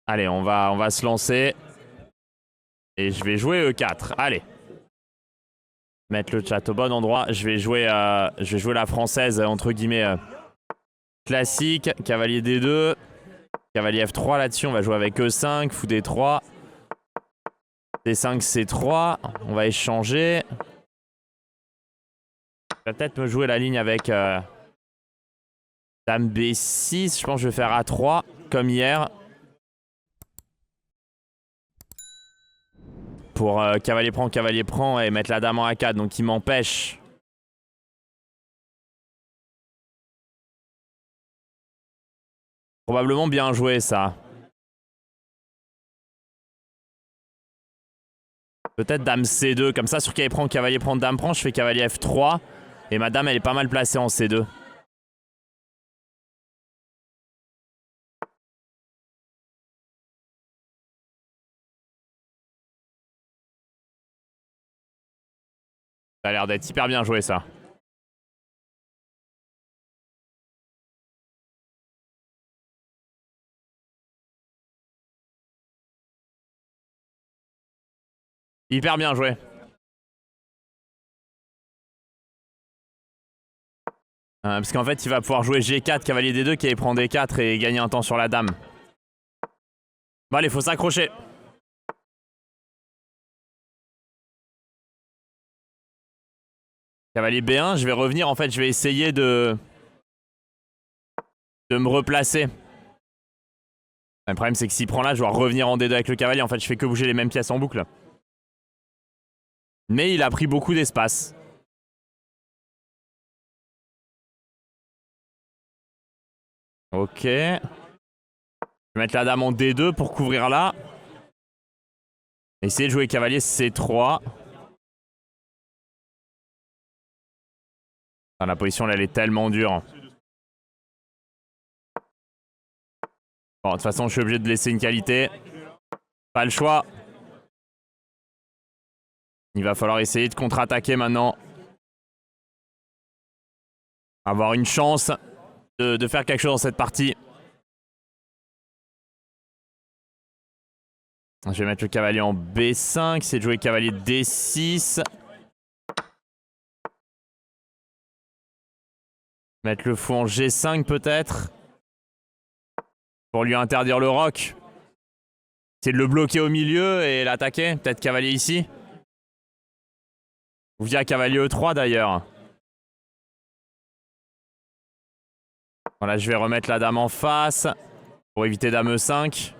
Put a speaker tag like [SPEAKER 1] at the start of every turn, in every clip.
[SPEAKER 1] Allez, on va se lancer. Et je vais jouer E4. Allez. Mettre le chat au bon endroit. Je vais jouer la française, entre guillemets, classique. Cavalier D2. Cavalier F3 là-dessus. On va jouer avec E5. Fou D3. D5, C3. On va échanger. Je vais peut-être me jouer la ligne avec Dame B6. Je pense que je vais faire A3, comme hier. Pour cavalier prend et mettre la dame en A4. Donc il m'empêche. Probablement bien joué ça. Peut-être dame C2. Comme ça, sur cavalier prend, dame prend, je fais cavalier F3. Et ma dame, elle est pas mal placée en C2. Ça a l'air d'être hyper bien joué ça. Hyper bien joué. Parce qu'en fait, il va pouvoir jouer G4, cavalier D2, qui prend D4 et gagner un temps sur la dame. Bon, allez, faut s'accrocher. Cavalier B1, je vais revenir. En fait, je vais essayer de me replacer. Le problème, c'est que s'il prend là, je dois revenir en D2 avec le cavalier. En fait, je fais que bouger les mêmes pièces en boucle. Mais il a pris beaucoup d'espace. Ok. Je vais mettre la dame en D2 pour couvrir là. Essayer de jouer cavalier C3. Ah, la position, là, elle est tellement dure. Bon, de toute façon, je suis obligé de laisser une qualité. Pas le choix. Il va falloir essayer de contre-attaquer maintenant. Avoir une chance de faire quelque chose dans cette partie. Je vais mettre le cavalier en B5. C'est de jouer cavalier D6. Mettre le fou en G5 peut-être. Pour lui interdire le roc. C'est de le bloquer au milieu et l'attaquer. Peut-être cavalier ici. Ou via cavalier E3 d'ailleurs. Voilà, je vais remettre la dame en face. Pour éviter dame E5.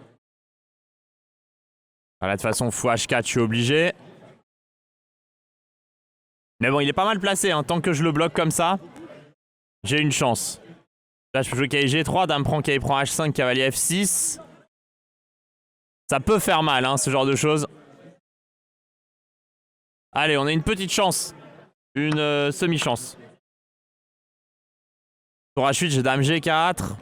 [SPEAKER 1] Voilà, de toute façon, fou H4, je suis obligé. Mais bon, il est pas mal placé. Hein. Tant que je le bloque comme ça, j'ai une chance. Là, je peux jouer cavalier G3, dame prend H5, cavalier F6. Ça peut faire mal, hein, ce genre de choses. Allez, on a une petite chance. Une semi-chance. Tour H8, j'ai dame G4.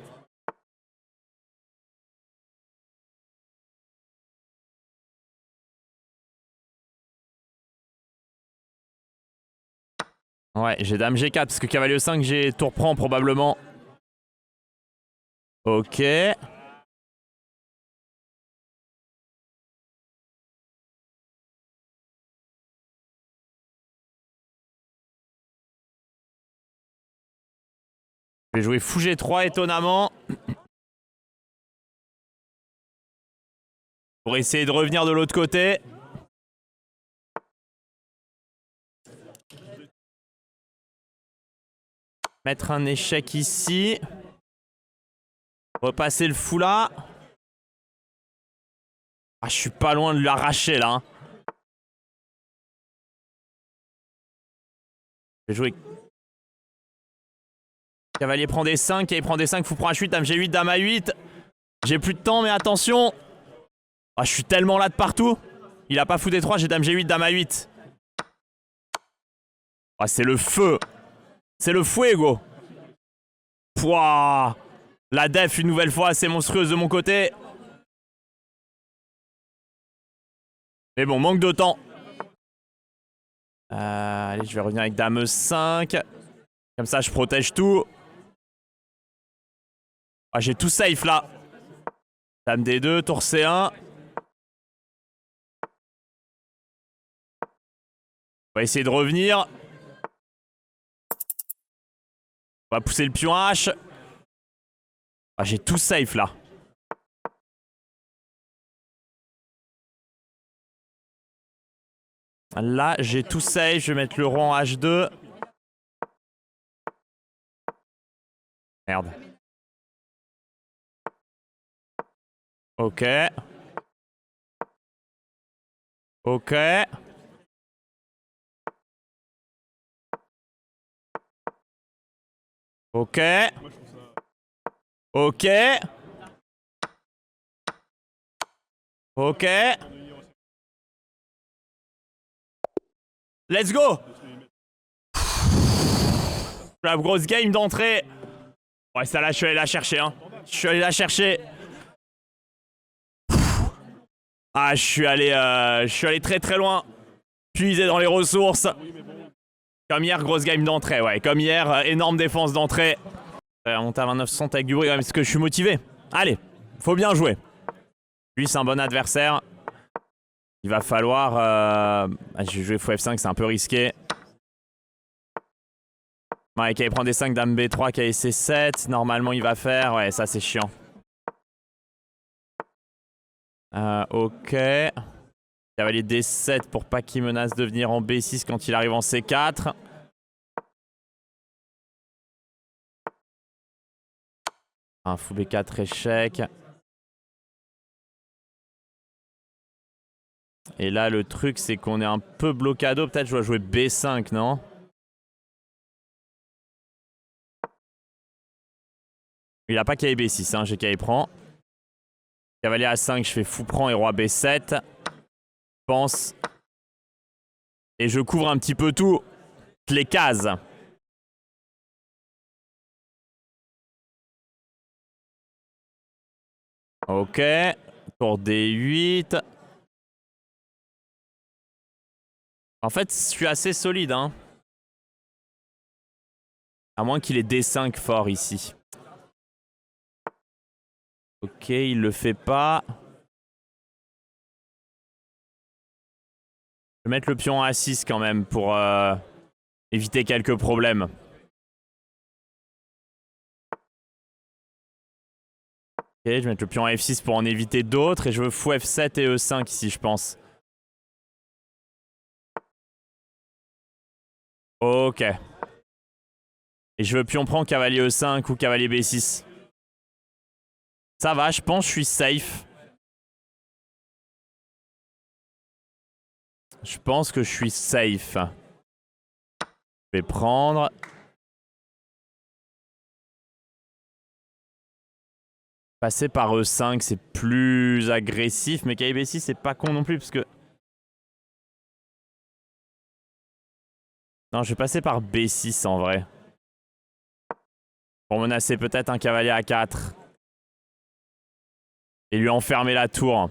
[SPEAKER 1] Ouais, j'ai dame G4 parce que cavalier E5, j'ai tour prend probablement. Ok. Je vais jouer fou G3 étonnamment. Pour essayer de revenir de l'autre côté. Mettre un échec ici. Repasser le fou là. Ah, je suis pas loin de l'arracher là. Hein. Je vais jouer. Cavalier prend des 5, cavalier prend des 5, fou prend H8, dame G8, dame A8. J'ai plus de temps, mais attention. Ah, je suis tellement là de partout. Il a pas fou D3, j'ai dame G8, dame A8. Ah, c'est le feu. C'est le fuego. Pouah. La def, une nouvelle fois, assez monstrueuse de mon côté. Mais bon, manque de temps. Allez, je vais revenir avec dame E5. Comme ça, je protège tout. Ah, j'ai tout safe là. Dame D2, tour C1. On va essayer de revenir. On va pousser le pion H. Ah, j'ai tout safe là. Là, j'ai tout safe. Je vais mettre le roi en H2. Merde. Ok. Ok. Ok. Ok. Ok. Let's go. La grosse game d'entrée. Ouais, ça là, je suis allé la chercher. Hein. Je suis allé la chercher. Ah, je suis allé très très loin. Puiser dans les ressources. Comme hier, grosse game d'entrée. Ouais, comme hier, énorme défense d'entrée. On monte à 29-60 avec du bruit, parce que je suis motivé. Allez, faut bien jouer. Lui, c'est un bon adversaire. Il va falloir... je vais jouer fou F5, c'est un peu risqué. Ouais, qui prend des 5, dame B3, qui C7. Normalement, il va faire... Ouais, ça, c'est chiant. Ok. Cavalier D7 pour pas qu'il menace de venir en B6 quand il arrive en C4. Un fou B4 échec. Et là, le truc, c'est qu'on est un peu blocado. Peut-être je dois jouer B5, non? Il a pas cavalier B6, hein, j'ai cavalier prend. Cavalier A5, je fais fou prend et roi B7. Je pense. Et je couvre un petit peu toutes les cases. Ok. Tour D8. En fait, je suis assez solide, hein. À moins qu'il ait D5 fort ici. Ok, il le fait pas. Je vais mettre le pion à 6 quand même pour éviter quelques problèmes. Ok, je vais mettre le pion à F6 pour en éviter d'autres. Et je veux fou F7 et E5 ici, je pense. Ok. Et je veux pion prend cavalier E5 ou cavalier B6. Ça va, je pense que je suis safe. Je pense que je suis safe. Je vais prendre. Passer par E5, c'est plus agressif. Mais cavalier B6, c'est pas con non plus. Parce que... Non, je vais passer par B6 en vrai. Pour menacer peut-être un cavalier A4. Et lui enfermer la tour.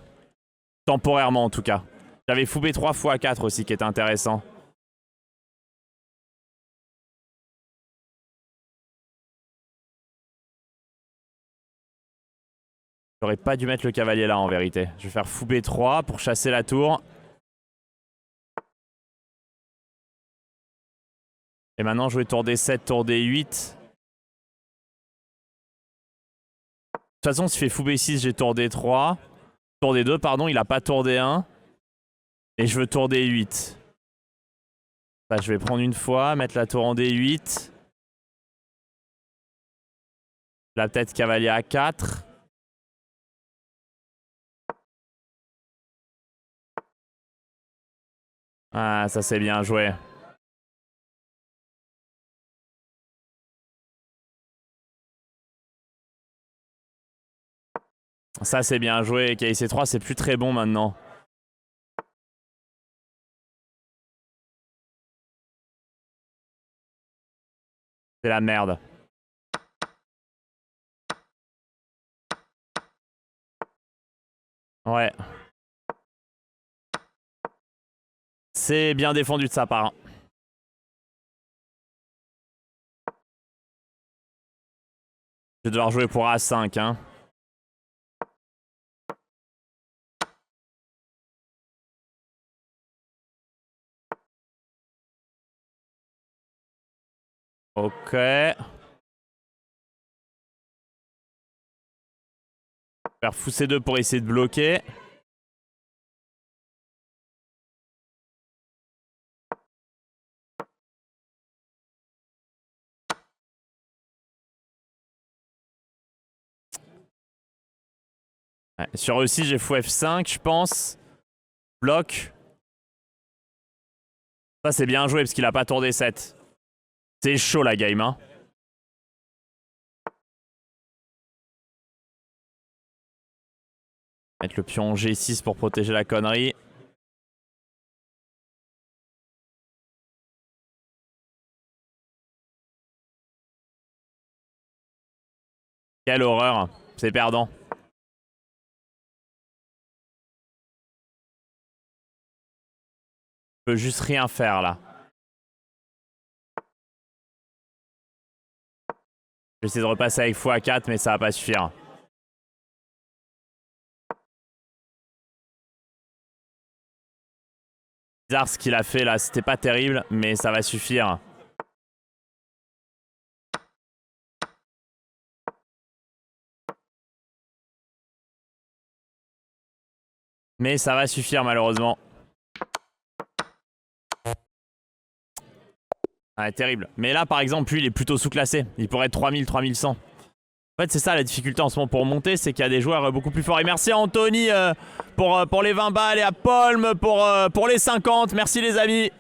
[SPEAKER 1] Temporairement en tout cas. J'avais fou B3 fou A4 aussi qui était intéressant. J'aurais pas dû mettre le cavalier là en vérité. Je vais faire fou B3 pour chasser la tour. Et maintenant jouer tour D7, tour D8. De toute façon, s'il fait fou B6, j'ai tour D3. Tour D2, pardon, il a pas tour D1. Et je veux tour D8. Là, je vais prendre une fois, mettre la tour en D8. Là, peut-être cavalier A4. Ah, ça c'est bien joué. Ça c'est bien joué. KIC3, c'est plus très bon maintenant. C'est la merde. Ouais. C'est bien défendu de sa part. Je vais devoir jouer pour A5. Hein. Ok. Faire fou C2 pour essayer de bloquer. Ouais, sur E6, j'ai fou F5, je pense. Bloc. Ça, c'est bien joué parce qu'il a pas tour D7. C'est chaud la game, hein. Mettre le pion G6 pour protéger la connerie. Quelle horreur. C'est perdant. Je peux juste rien faire là. Je vais essayer de repasser avec x4 mais ça va pas suffire. Bizarre ce qu'il a fait là, c'était pas terrible mais ça va suffire. Mais ça va suffire malheureusement. Ah, terrible. Mais là par exemple lui il est plutôt sous-classé. Il pourrait être 3000, 3100. En fait c'est ça la difficulté en ce moment pour monter, c'est qu'il y a des joueurs beaucoup plus forts. Et merci à Anthony pour les 20 balles et à Polm pour les 50. Merci les amis.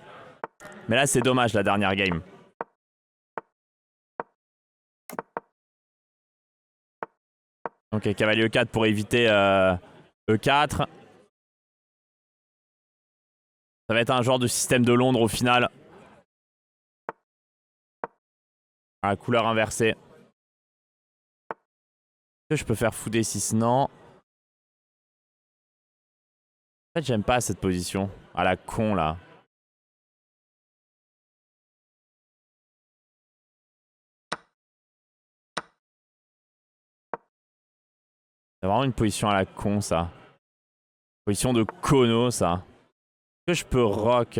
[SPEAKER 1] Mais là c'est dommage la dernière game. Ok, cavalier E4 pour éviter E4. Ça va être un genre de système de Londres au final. Ah, couleur inversée. Est-ce que je peux faire fou D6? Non. En fait, j'aime pas cette position. À la con, là. C'est vraiment une position à la con, ça. Position de Kono, ça. Est-ce que je peux rock?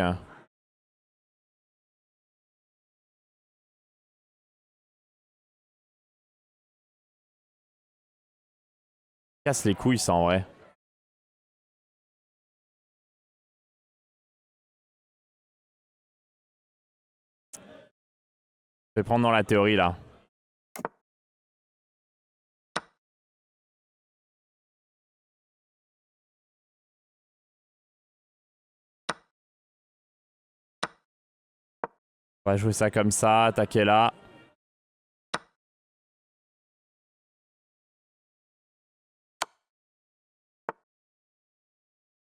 [SPEAKER 1] Casse les couilles, ça, en vrai. Je vais prendre dans la théorie, là. On va jouer ça comme ça, attaquer là.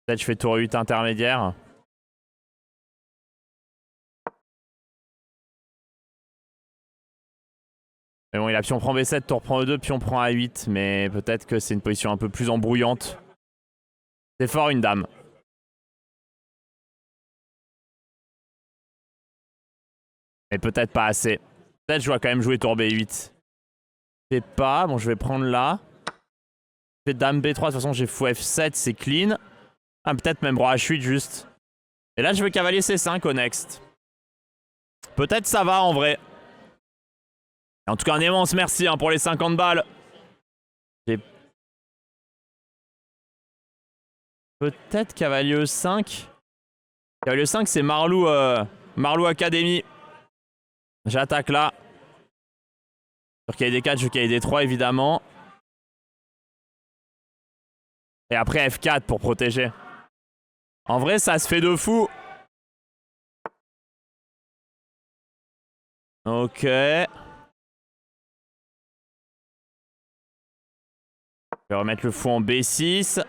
[SPEAKER 1] Peut-être je fais tour 8 intermédiaire. Mais bon, il a pion prend B7, tour prend E2, pion prend A8. Mais peut-être que c'est une position un peu plus embrouillante. C'est fort une dame. Mais peut-être pas assez. Peut-être je dois quand même jouer tour B8. Je sais pas. Bon, je vais prendre là. Je fais dame B3. De toute façon, j'ai fou F7. C'est clean. Ah, peut-être même roi H8 juste. Et là, je veux cavalier C5 au next. Peut-être ça va en vrai. En tout cas, un immense merci hein, pour les 50 balles. J'ai peut-être cavalier E5. Cavalier E5, c'est Marlou, Marlou Academy. J'attaque là. Sur KD4, je joue KD3 évidemment. Et après F4 pour protéger. En vrai, ça se fait de fou. Ok. Je vais remettre le fou en B6.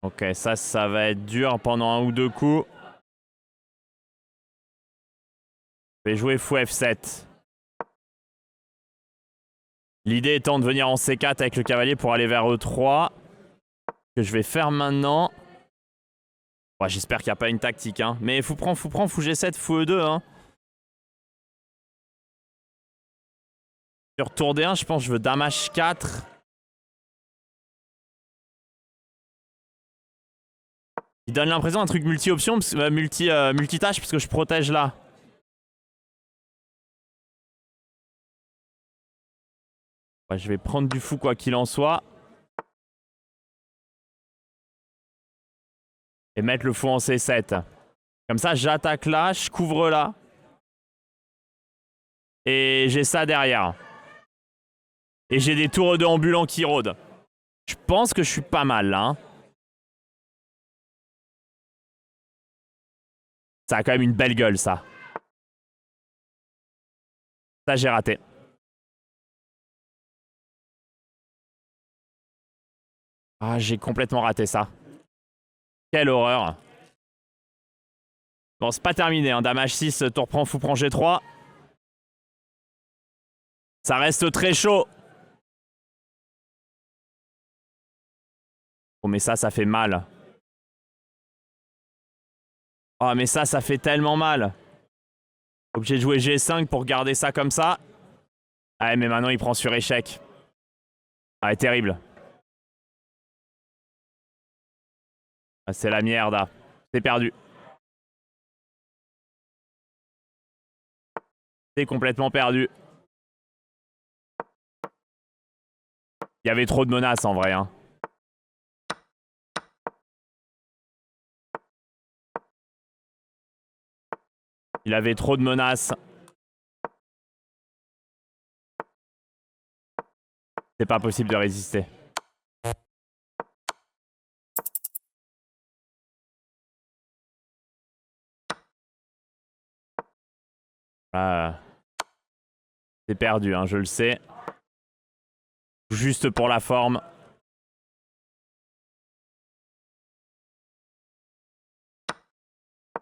[SPEAKER 1] Ok, ça va être dur pendant un ou deux coups. Je vais jouer fou F7. L'idée étant de venir en C4 avec le cavalier pour aller vers E3. Que je vais faire maintenant. Ouais, j'espère qu'il n'y a pas une tactique. Hein. Mais fou prend, fou G7, fou E2. Hein. Sur tour D1, je pense que je veux dame H4. Il donne l'impression d'un truc multi-option, multitâche, parce que je protège là. Ouais, je vais prendre du fou quoi qu'il en soit. Et mettre le fou en C7. Comme ça, j'attaque là, je couvre là. Et j'ai ça derrière. Et j'ai des tours de ambulants qui rôdent. Je pense que je suis pas mal là. Hein. Ça a quand même une belle gueule, ça. Ça, j'ai raté. Ah, j'ai complètement raté ça. Quelle horreur. Bon, c'est pas terminé. Hein. Dame H6, tour prend, fou prend G3. Ça reste très chaud. Oh, mais ça fait mal. Oh, mais ça fait tellement mal. Obligé de jouer G5 pour garder ça comme ça. Ah, mais maintenant, il prend sur échec. Ah, terrible. Ah, c'est la merde. Ah. C'est perdu. C'est complètement perdu. Il y avait trop de menaces en vrai. Hein. Il avait trop de menaces. C'est pas possible de résister. C'est perdu, hein, je le sais. Juste pour la forme.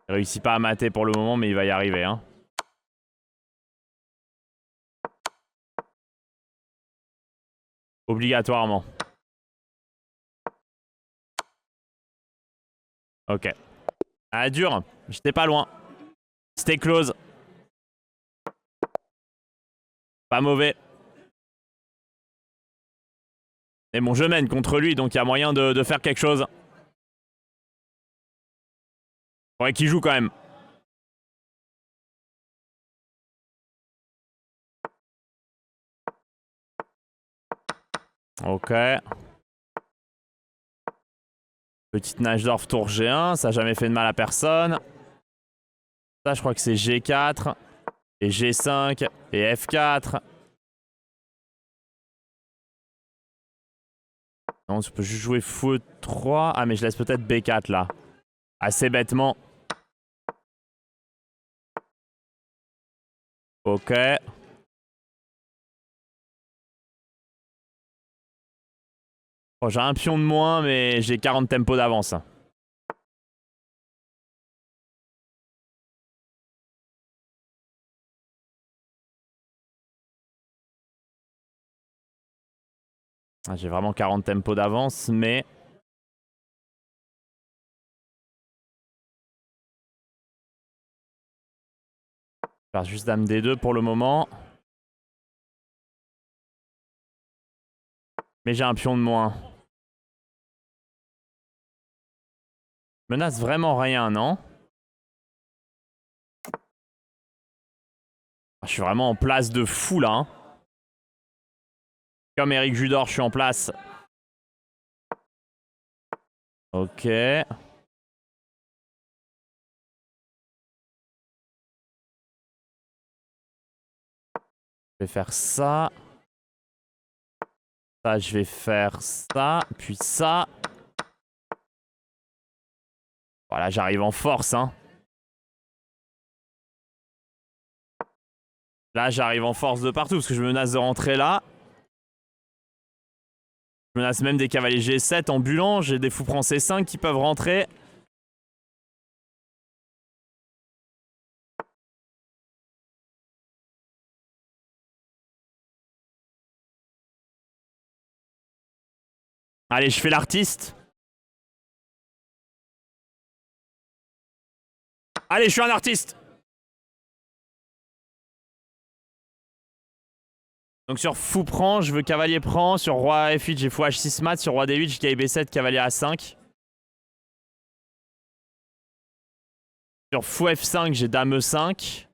[SPEAKER 1] Il réussit pas à mater pour le moment, mais il va y arriver. Hein. Obligatoirement. Ok. Ah, dur. J'étais pas loin. C'était close. Pas mauvais. Mais bon, je mène contre lui, donc il y a moyen de faire quelque chose. Faudrait qu'il joue quand même. Ok. Petite nage d'orf tour G1, ça n'a jamais fait de mal à personne. Ça, je crois que c'est G4. Et G5. Et F4. Non, tu peux juste jouer fou 3. Ah, mais je laisse peut-être B4 là. Assez bêtement. Ok. Oh, j'ai un pion de moins, mais j'ai 40 tempos d'avance. Ah, j'ai vraiment 40 tempos d'avance, mais... Je vais faire juste dame D2 pour le moment. Mais j'ai un pion de moins. Menace vraiment rien, non? Je suis vraiment en place de fou là. Hein. Comme Eric Judor, je suis en place. Ok. Je vais faire ça. Ça, je vais faire ça. Puis ça. Voilà, j'arrive en force. Hein. Là, j'arrive en force de partout parce que je menace de rentrer là. Je menace même des cavaliers G7 ambulants. J'ai des fous prends C5 qui peuvent rentrer. Allez, je fais l'artiste. Allez, je suis un artiste. Donc sur fou prend, je veux cavalier prend. Sur roi F8, j'ai fou H6 mat. Sur roi D8, j'ai cavalier B7, cavalier A5. Sur fou F5, j'ai dame E5.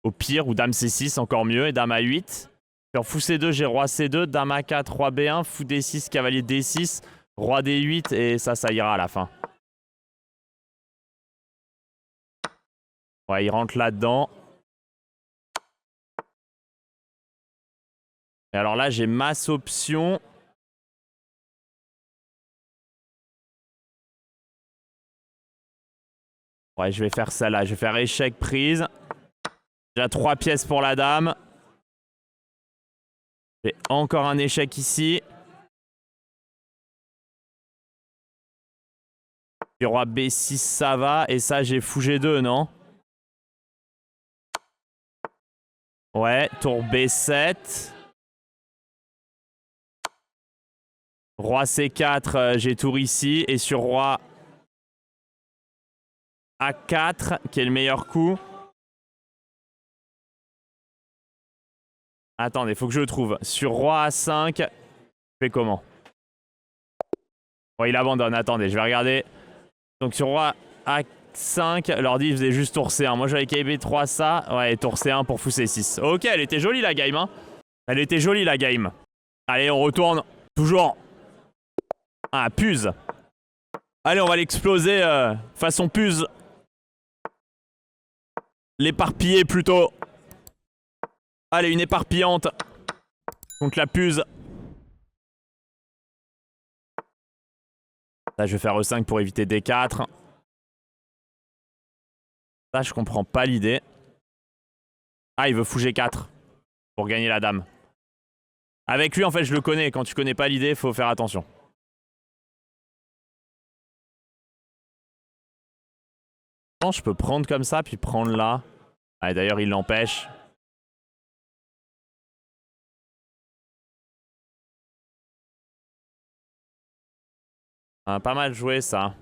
[SPEAKER 1] Au pire, ou dame C6, encore mieux, et dame A8. Sur fou C2, j'ai roi C2, dame A4, roi B1, fou D6, cavalier D6, roi D8, et ça ira à la fin. Ouais, il rentre là-dedans. Et alors là, j'ai masse option. Ouais, je vais faire ça là. Je vais faire échec prise. J'ai 3 pièces pour la dame. J'ai encore un échec ici. Du roi B6, ça va. Et ça, j'ai fou G2, non? Ouais, tour B7. Roi C4, j'ai tour ici. Et sur roi A4, qui est le meilleur coup. Attendez, faut que je le trouve. Sur roi A5, je fais comment? Ouais, il abandonne. Attendez, je vais regarder. Donc sur roi A5, l'ordi faisait juste tour C1. Moi j'avais KB3 ça. Ouais, tour C1 pour fou C6. Ok, elle était jolie la game, hein. Elle était jolie la game. Allez, on retourne. Toujours. Ah, Puse. Allez, on va l'exploser façon Puse. L'éparpiller plutôt. Allez, une éparpillante. Donc la Puse. Là, je vais faire E5 pour éviter D4. Ça, je comprends pas l'idée. Ah, il veut fou G4 pour gagner la dame. Avec lui, en fait, je le connais. Quand tu connais pas l'idée, faut faire attention. Je peux prendre comme ça, puis prendre là. Ah, d'ailleurs, il l'empêche. Ah, pas mal joué, ça.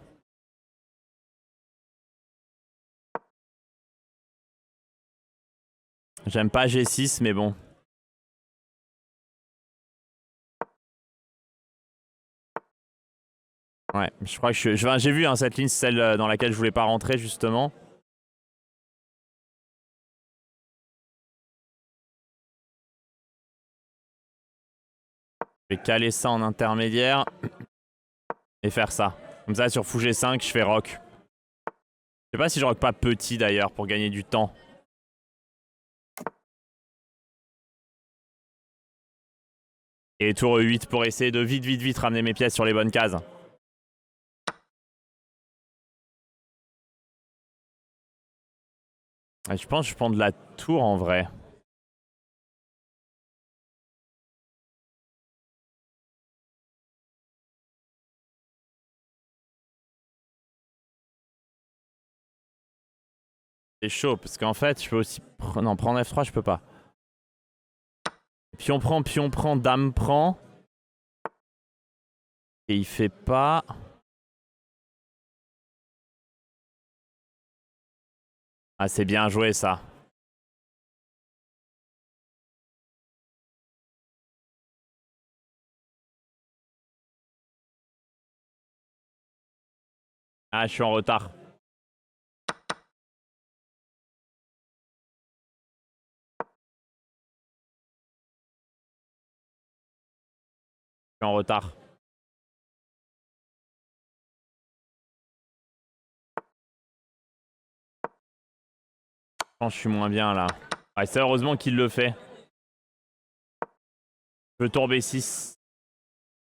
[SPEAKER 1] J'aime pas G6, mais bon. Ouais, je crois que j'ai vu hein, cette ligne, celle dans laquelle je voulais pas rentrer, justement. Je vais caler ça en intermédiaire. Et faire ça. Comme ça, sur fou G5, je fais rock. Je sais pas si je rock pas petit, d'ailleurs, pour gagner du temps. Et tour E8 pour essayer de vite ramener mes pièces sur les bonnes cases. Et je pense que je prends de la tour en vrai. C'est chaud parce qu'en fait, je peux aussi. Non, prendre F3, je peux pas. Pion prend, dame prend. Et il fait pas. Ah, c'est bien joué ça. Ah, je suis en retard. Je suis en retard. Je pense que je suis moins bien là. Ouais, c'est heureusement qu'il le fait. Je veux tour B6.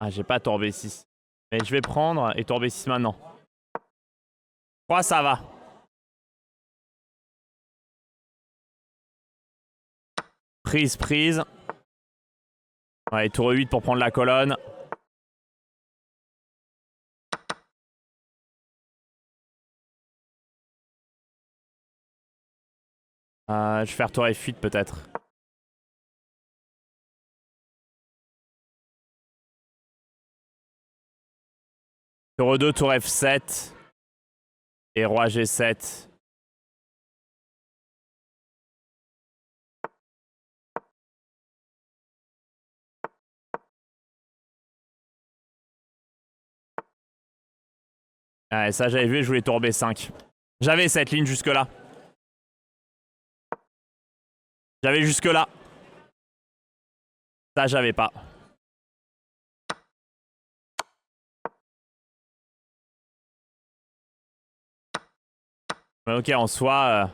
[SPEAKER 1] Ah, j'ai pas tour B6. Mais je vais prendre et tour B6 maintenant. 3, ça va. Prise. Ouais, tour E8 pour prendre la colonne. Je vais faire tour F8 peut-être. Tour E2, tour F7. Et roi G7. Ah, et ça j'avais vu, je voulais tour B5. J'avais cette ligne jusque-là. J'avais jusque-là. Ça, j'avais pas. Mais ok, en soi...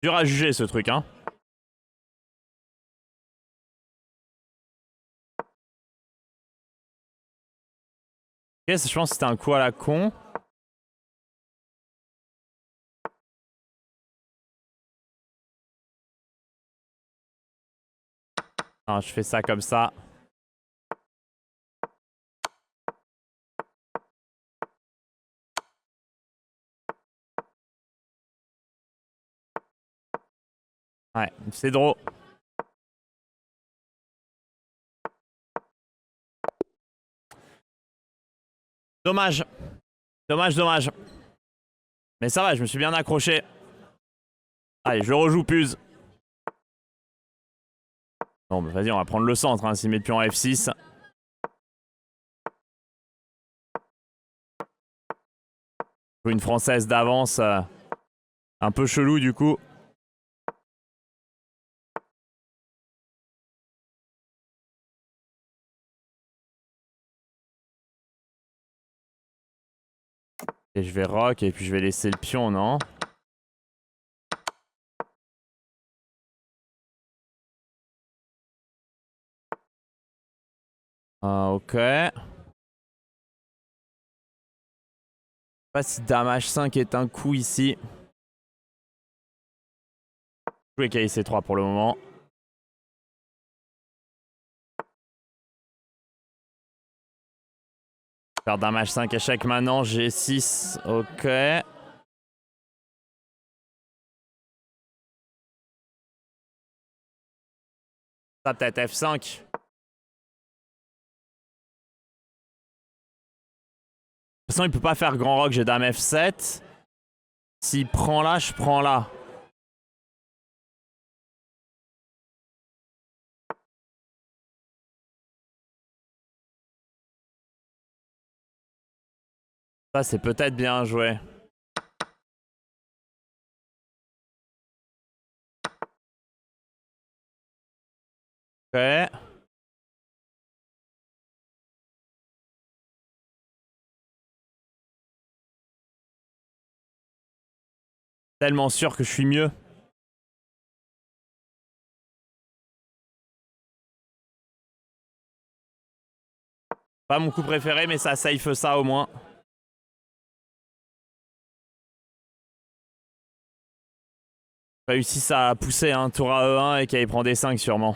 [SPEAKER 1] dur à juger ce truc, hein. Ok, je pense que c'était un coup à la con. Non, je fais ça comme ça. Ouais, c'est drôle. Dommage. Dommage, dommage. Mais ça va, je me suis bien accroché. Allez, je rejoue Puse. Bon, bah vas-y, on va prendre le centre, hein, s'il met le pion en F6. Une française d'avance. Un peu chelou, du coup. Et je vais rock, et puis je vais laisser le pion, non? Ah, ok. Je sais pas si Dame H5 est un coup ici. Je vais jouer KIC3 pour le moment. Faire Dame H5 échec maintenant, G6, ok. Ça peut-être F5. De toute façon, il peut pas faire grand rock, j'ai Dame F7. S'il prend là, je prends là. Ça, c'est peut-être bien joué. Ok. Tellement sûr que je suis mieux. Pas mon coup préféré, mais ça safe ça au moins. Réussissent à pousser un tour à E1 et qu'il prend des 5 sûrement.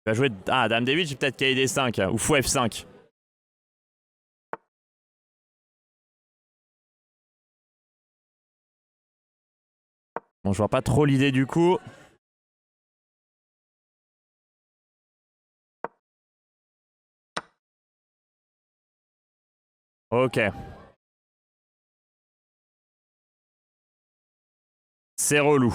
[SPEAKER 1] Il va jouer... Ah, Dame D8, j'ai peut-être KD 5 ou fou F5. Bon, je vois pas trop l'idée du coup. Ok. C'est relou.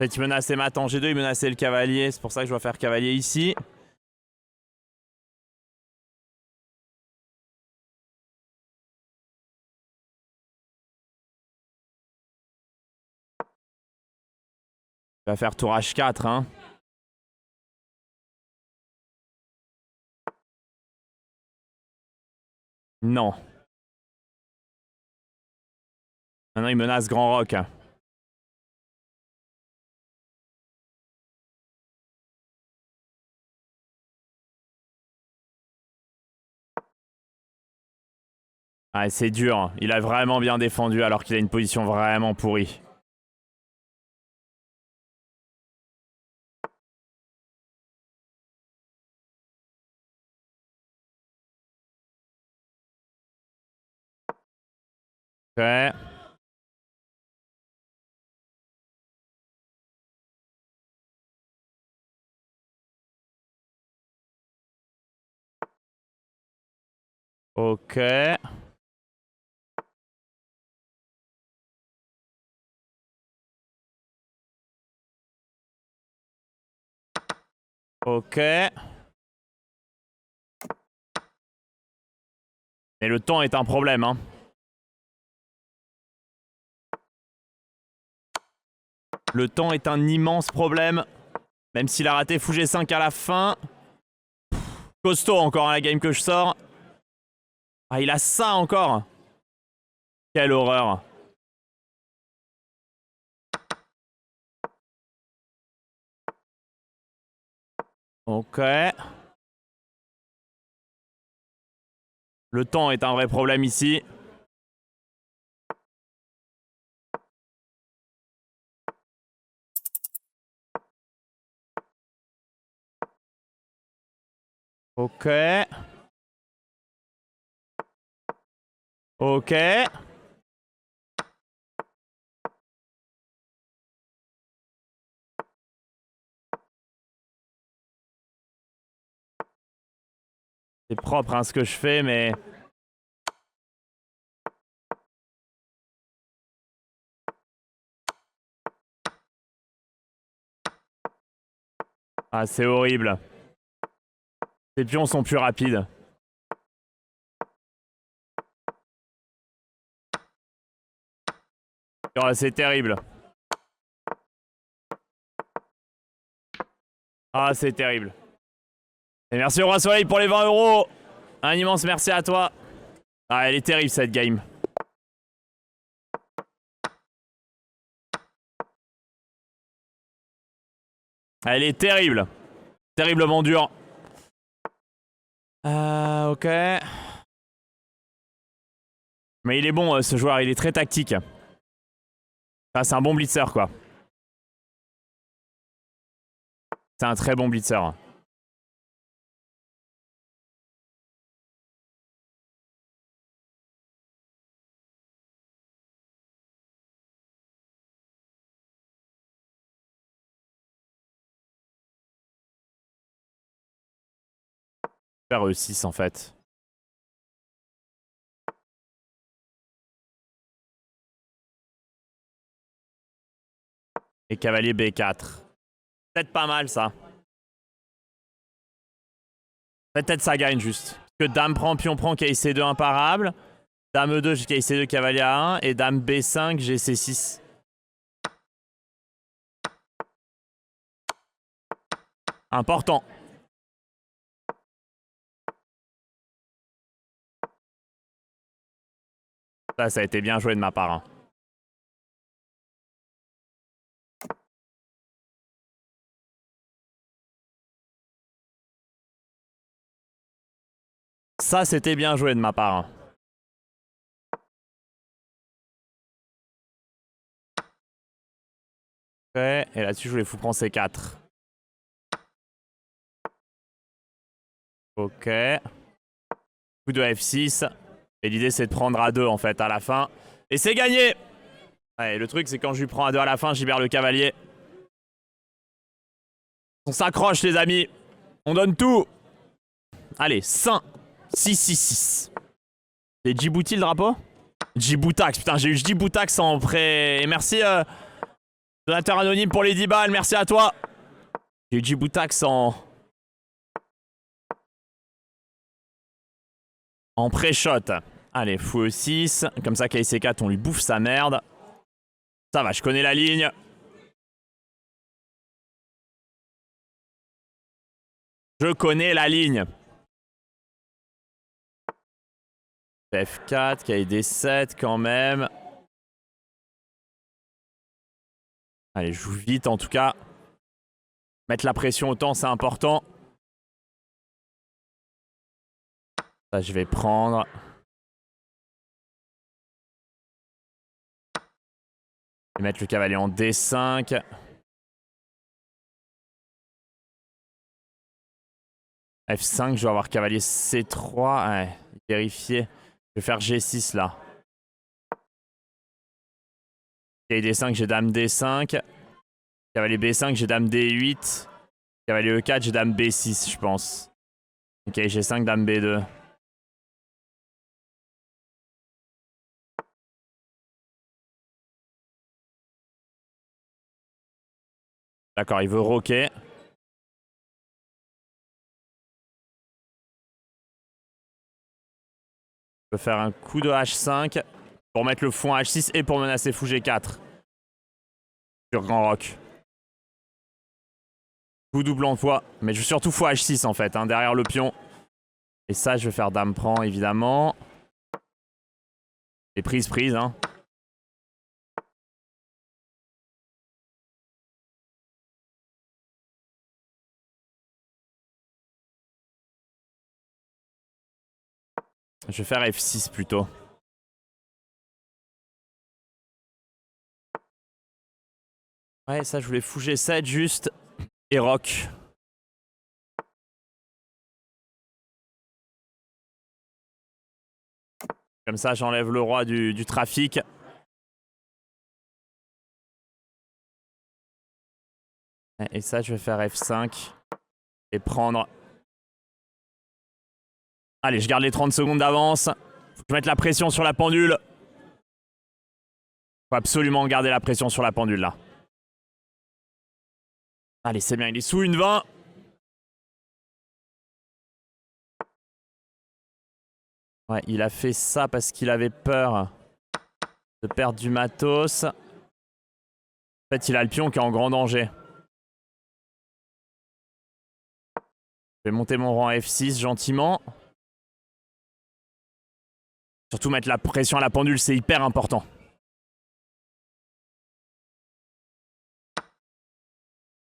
[SPEAKER 1] En fait, il menaçait mat en G2, il menaçait le cavalier. C'est pour ça que je dois faire cavalier ici. Il va faire tour H4, hein. Non. Maintenant, il menace grand rock. Ah, c'est dur. Il a vraiment bien défendu alors qu'il a une position vraiment pourrie. Ok. Ok. Ok. Mais le temps est un problème, hein. Le temps est un immense problème. Même s'il a raté fou G5 à la fin. Costaud encore, hein, la game que je sors. Ah, il a ça encore. Quelle horreur. Ok. Le temps est un vrai problème ici. Ok. Ok. C'est propre, hein, ce que je fais, mais... Ah, c'est horrible. Ces pions sont plus rapides. Oh, c'est terrible. Ah, c'est terrible. Et merci au Roi Soleil pour les 20 €. Un immense merci à toi. Ah, elle est terrible cette game. Elle est terrible. Terriblement dure. Ok. Mais il est bon, ce joueur. Il est très tactique. Ah, c'est un bon blitzer, quoi. C'est un très bon blitzer. Faire E6 en fait. Et cavalier B4. Peut-être pas mal ça. Peut-être ça gagne juste. Parce que dame prend, pion prend, K C2 imparable. Dame E2, j'ai K C2, cavalier A1. Et dame B5, j'ai C6. Important. Ça a été bien joué de ma part. Hein. Ça, c'était bien joué de ma part. Hein. Ok, et là-dessus, je voulais fou prendre C4. Ok. Coup de F6. Et l'idée, c'est de prendre A2 en fait à la fin. Et c'est gagné! Ouais, le truc, c'est quand je lui prends A2 à la fin, je libère le cavalier. On s'accroche, les amis. On donne tout. Allez, 5, 6, 6, 6. C'est Djibouti le drapeau? Djiboutax, putain, j'ai eu Djiboutax en prêt. Et merci, donateur anonyme pour les 10 balles, merci à toi. J'ai eu Djiboutax en pré-shot. Allez, fou E6. Comme ça, KC4, on lui bouffe sa merde. Ça va, je connais la ligne. Je connais la ligne. F4, KD7 quand même. Allez, je joue vite en tout cas. Mettre la pression au temps, c'est important. Ça, je vais prendre. Je vais mettre le cavalier en D5. F5, je vais avoir cavalier C3. Ouais, vérifier. Je vais faire G6 là. Cavalier D5, j'ai dame D5. Cavalier B5, j'ai dame D8. Cavalier E4, j'ai dame B6, je pense. Ok, G5, dame B2. D'accord, il veut roquer. Je peux faire un coup de H5 pour mettre le fou en H6 et pour menacer fou G4. Sur grand roc. Coup double emploi. Mais je veux surtout fou H6 en fait, hein, derrière le pion. Et ça, je vais faire dame prend évidemment. Et prise, hein. Je vais faire F6 plutôt. Ouais, ça, je voulais fou G7 juste. Et rock. Comme ça, j'enlève le roi du trafic. Et ça, je vais faire F5. Et prendre. Allez, je garde les 30 secondes d'avance. Faut que je mette la pression sur la pendule. Faut absolument garder la pression sur la pendule, là. Allez, c'est bien, il est sous une 20. Ouais, il a fait ça parce qu'il avait peur de perdre du matos. En fait, il a le pion qui est en grand danger. Je vais monter mon rang F6 gentiment. Surtout mettre la pression à la pendule, c'est hyper important.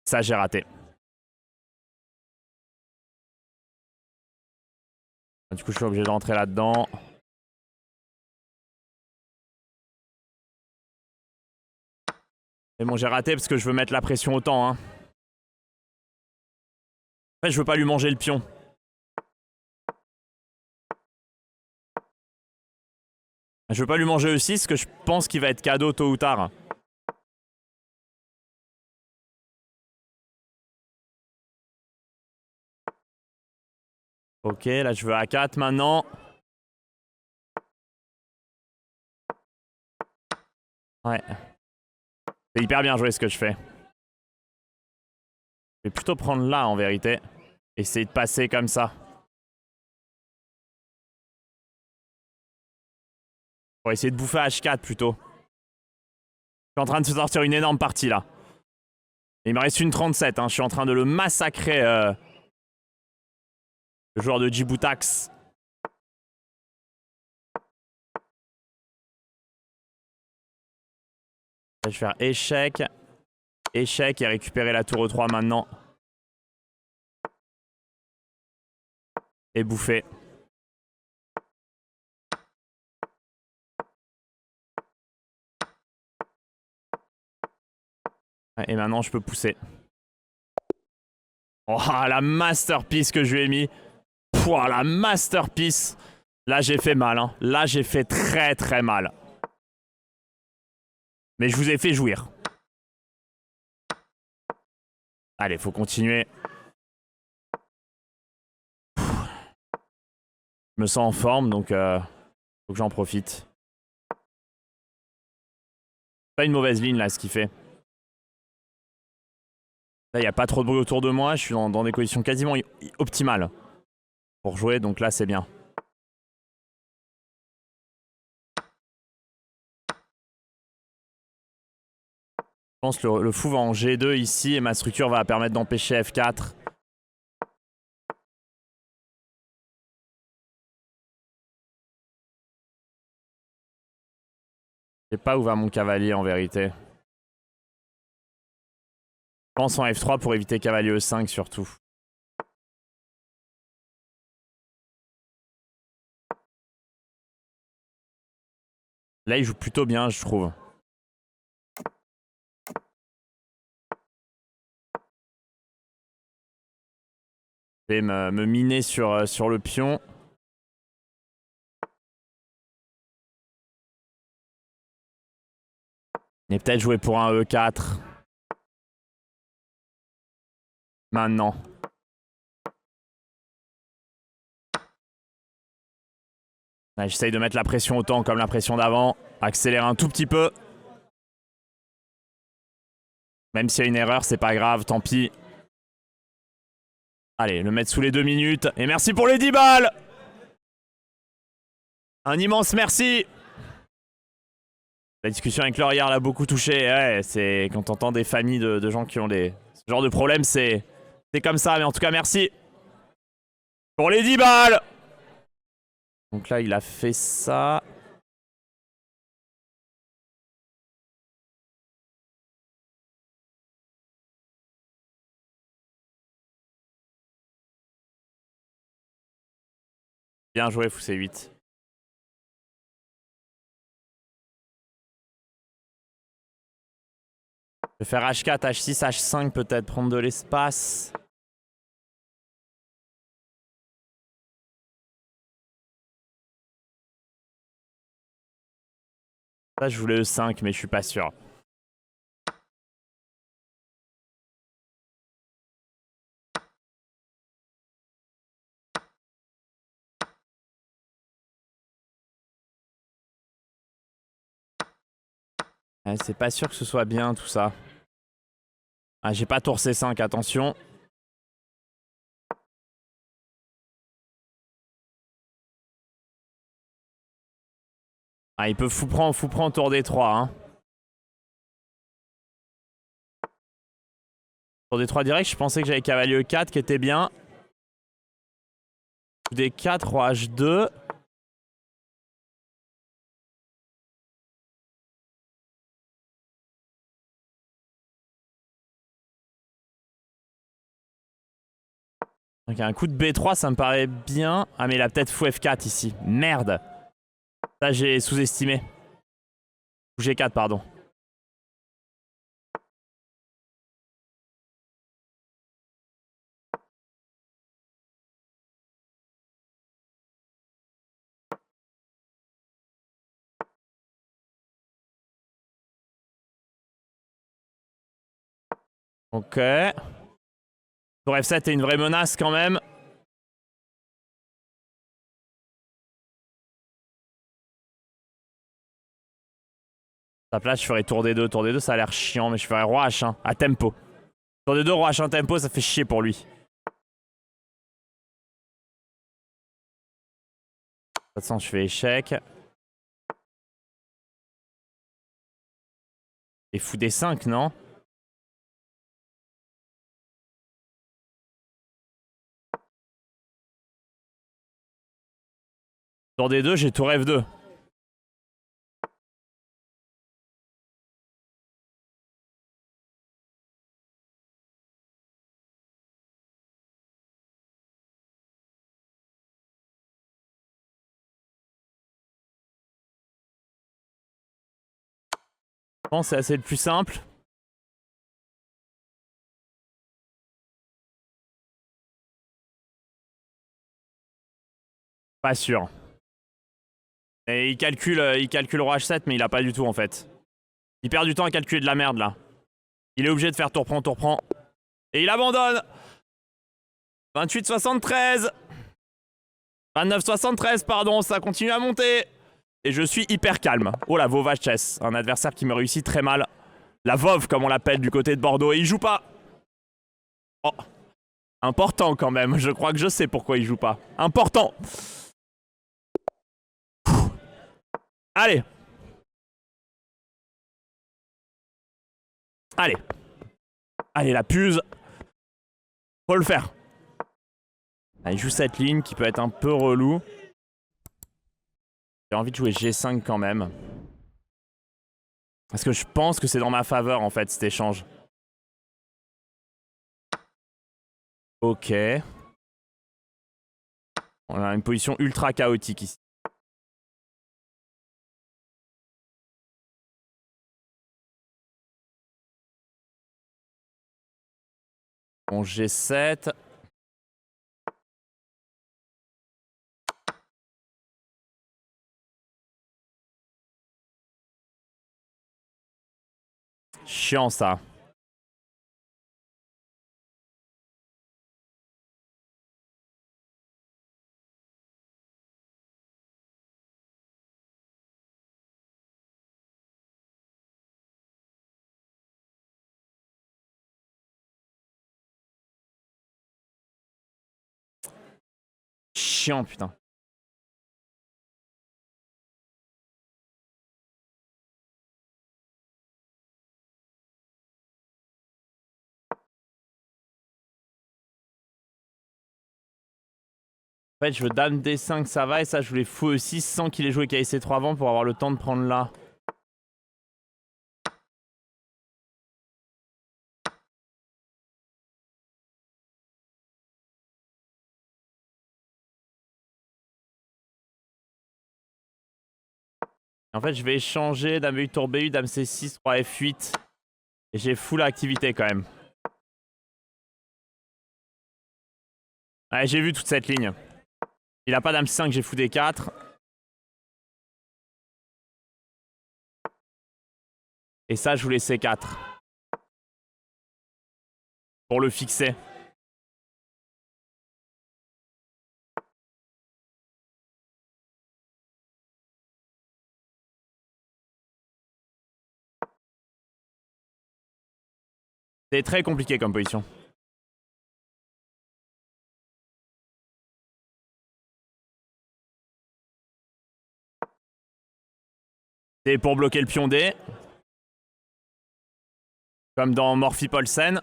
[SPEAKER 1] Ça, j'ai raté. Du coup, je suis obligé de rentrer là-dedans. Mais bon, j'ai raté parce que je veux mettre la pression autant. Hein. En fait, je veux pas lui manger le pion. Je veux pas lui manger E6 parce que je pense qu'il va être cadeau tôt ou tard. Ok, là je veux A4 maintenant. Ouais. C'est hyper bien joué ce que je fais. Je vais plutôt prendre là en vérité. Essayer de passer comme ça. Pour essayer de bouffer H4 plutôt. Je suis en train de se sortir une énorme partie là. Il me reste une 37, hein. Je suis en train de le massacrer. Le joueur de Djiboutax. Je vais faire échec. Échec et récupérer la tour E3 maintenant. Et bouffer. Et maintenant je peux pousser. Oh la masterpiece que je lui ai mis. Pouah, la masterpiece. Là j'ai fait mal. Hein. Là j'ai fait très très mal. Mais je vous ai fait jouir. Allez, faut continuer. Je me sens en forme, donc faut que j'en profite. Pas une mauvaise ligne là, ce qu'il fait. Là, il n'y a pas trop de bruit autour de moi. Je suis dans des conditions quasiment optimales pour jouer, donc là, c'est bien. Je pense que le fou va en G2 ici et ma structure va permettre d'empêcher F4. Je sais pas où va mon cavalier en vérité. Je pense en F3 pour éviter cavalier E5 surtout. Là, il joue plutôt bien, je trouve. Je vais me miner sur le pion. Et peut-être jouer pour un E4. Maintenant. J'essaye de mettre la pression autant comme la pression d'avant. Accélérer un tout petit peu. Même s'il y a une erreur, c'est pas grave, tant pis. Allez, le mettre sous les 2 minutes. Et merci pour les 10 balles! Un immense merci! La discussion avec Laurière l'a beaucoup touché. Ouais, c'est quand t'entends des familles de gens qui ont ce genre de problème, c'est comme ça. Mais en tout cas, merci pour les 10 balles! Donc là, il a fait ça. Bien joué, fou C8. Je vais faire H4, H6, H5 peut-être, prendre de l'espace. Ça, je voulais E5, mais je suis pas sûr. Ouais, c'est pas sûr que ce soit bien tout ça. Ah, j'ai pas tour C5, attention. Ah, il peut fou prendre tour D3. Hein. Tour D3 direct, je pensais que j'avais cavalier E4 qui était bien. D4, roi H2. Donc un coup de B3, ça me paraît bien. Ah, mais il a peut-être fou F4 ici. Merde. Ça, j'ai sous-estimé. Ou G4, pardon. Ok. Tour F7 est une vraie menace quand même. À la place, je ferais tour D2. Tour D2, ça a l'air chiant, mais je ferais roi H1 à tempo. Tour D2, roi H1 tempo, ça fait chier pour lui. De toute façon, je fais échec. Et fou D5, non? Tour D2, j'ai tour F2. Je pense que c'est assez le plus simple. Pas sûr. Et il calcule roi H7, mais il a pas du tout en fait. Il perd du temps à calculer de la merde là. Il est obligé de faire tour prend, tour prend. Et il abandonne. 28-73. 29-73, pardon, ça continue à monter. Et je suis hyper calme. Oh la Vova Chess, un adversaire qui me réussit très mal. La Vov, comme on l'appelle du côté de Bordeaux. Et il joue pas. Oh. Important quand même. Je crois que je sais pourquoi il joue pas. Important. Allez. Allez. Allez, la puse. Faut le faire. Ah, il joue cette ligne qui peut être un peu relou. J'ai envie de jouer G5 quand même. Parce que je pense que c'est dans ma faveur en fait cet échange. Ok. On a une position ultra chaotique ici. Bon, G7. Chiant ça. chiant, putain. En fait, je veux dame D5, ça va. Et ça, je voulais fou E6 sans qu'il ait joué KC3 avant pour avoir le temps de prendre là. En fait, je vais échanger dame E8, tour B8, dame C6, roi F8. Et j'ai full activité quand même. Ouais, j'ai vu toute cette ligne. Il a pas dame C5, j'ai fou D4. Et ça, je voulais C4. Pour le fixer. C'est très compliqué comme position. C'est pour bloquer le pion D. Comme dans Morphy Paulsen.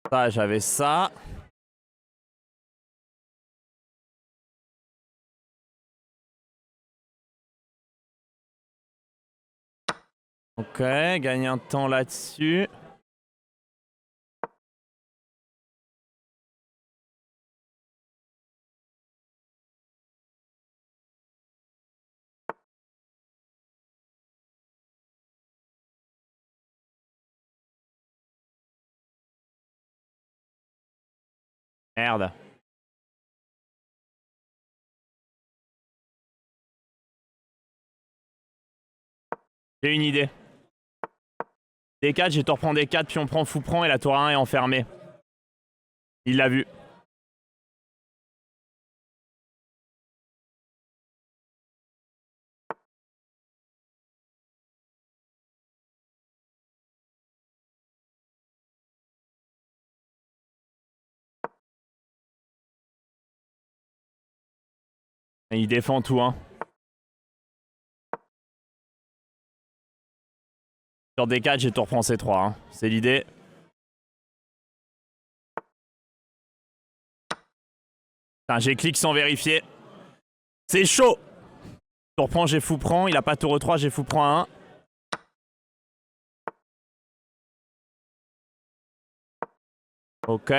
[SPEAKER 1] Ça, j'avais ça. Ok, gagne un temps là-dessus. Merde. J'ai une idée. D4, j'ai tour prend D4, puis on prend fou prend et la tour A1 est enfermée. Il l'a vu. Et il défend tout, hein. Sur D4, j'ai tour prend C3, hein. C'est l'idée. Putain, j'ai clic sans vérifier. C'est chaud. Tour prend, j'ai fou prend. Il a pas tour E3, j'ai fou prend 1. Ok.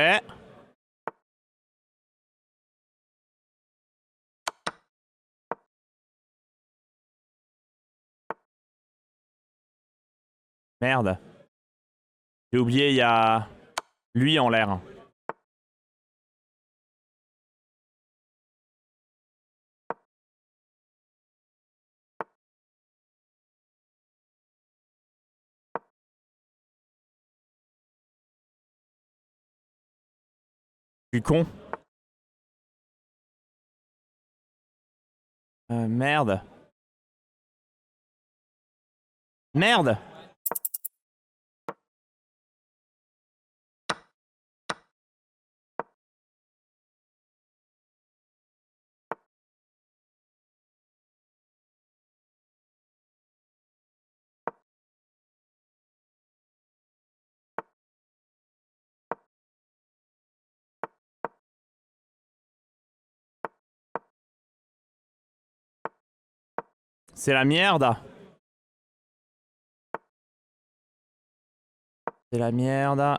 [SPEAKER 1] Merde. J'ai oublié, il y a lui en l'air. Je suis con. Merde. Merde. C'est la merde. C'est la merde.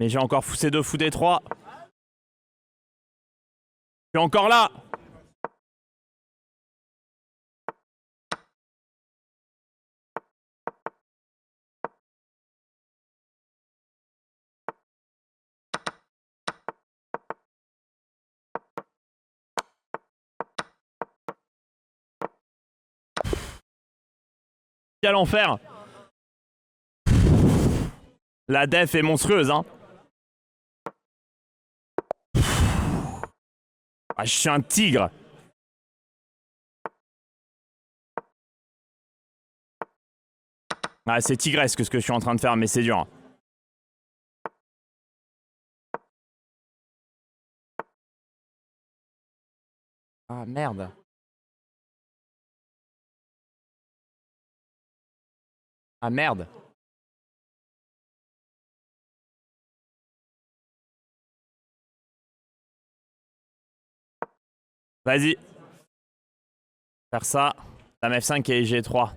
[SPEAKER 1] Mais j'ai encore fou C2, fou D3. Je suis encore là. Quel enfer. La def est monstrueuse, hein. Ah, je suis un tigre. Ah, c'est tigresque ce que je suis en train de faire, mais c'est dur. Ah, merde. Ah, merde. Vas-y. Faire ça. Dame F5 et G3.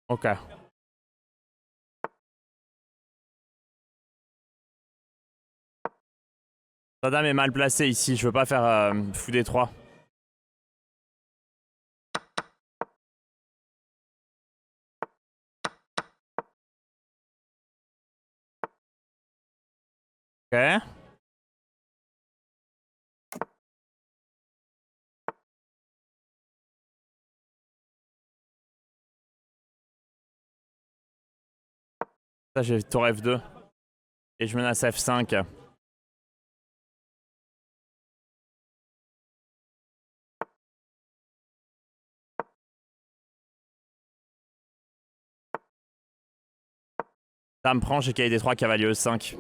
[SPEAKER 1] Ok. Ta dame est mal placée ici. Je veux pas faire fou des 3. Ok. Ça, j'ai tour F2. Et je menace F5. Dame prend, j'ai cavalier D3, cavalier E5.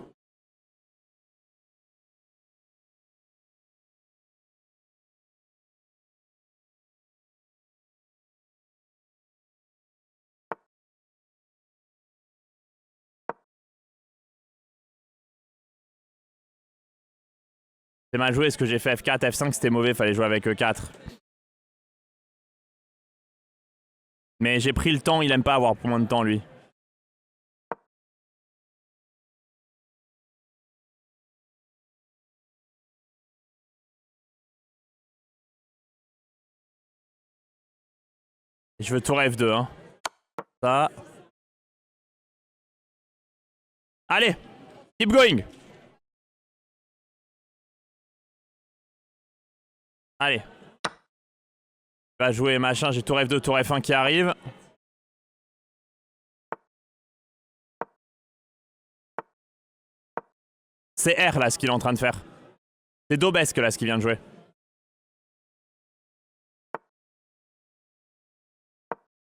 [SPEAKER 1] C'est mal joué ce que j'ai fait F4, F5 c'était mauvais, fallait jouer avec E4. Mais j'ai pris le temps, il aime pas avoir pour moins de temps lui. Je veux tour F2 hein. Ça. Allez, keep going. Allez. Va jouer machin, j'ai tour F2, tour F1 qui arrive. C'est R là ce qu'il est en train de faire. C'est Daubesque là ce qu'il vient de jouer.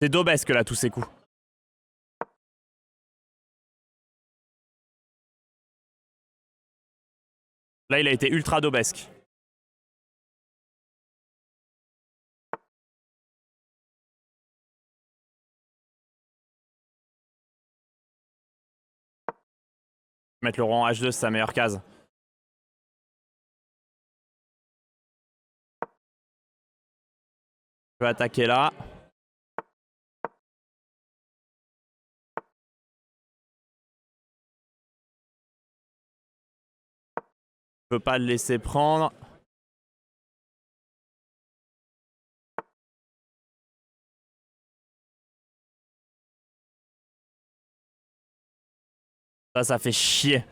[SPEAKER 1] C'est Daubesque là tous ces coups. Là il a été ultra Daubesque. Mettre le roi en H2 c'est sa meilleure case. Je vais attaquer là. Je peux pas le laisser prendre. Ça fait chier.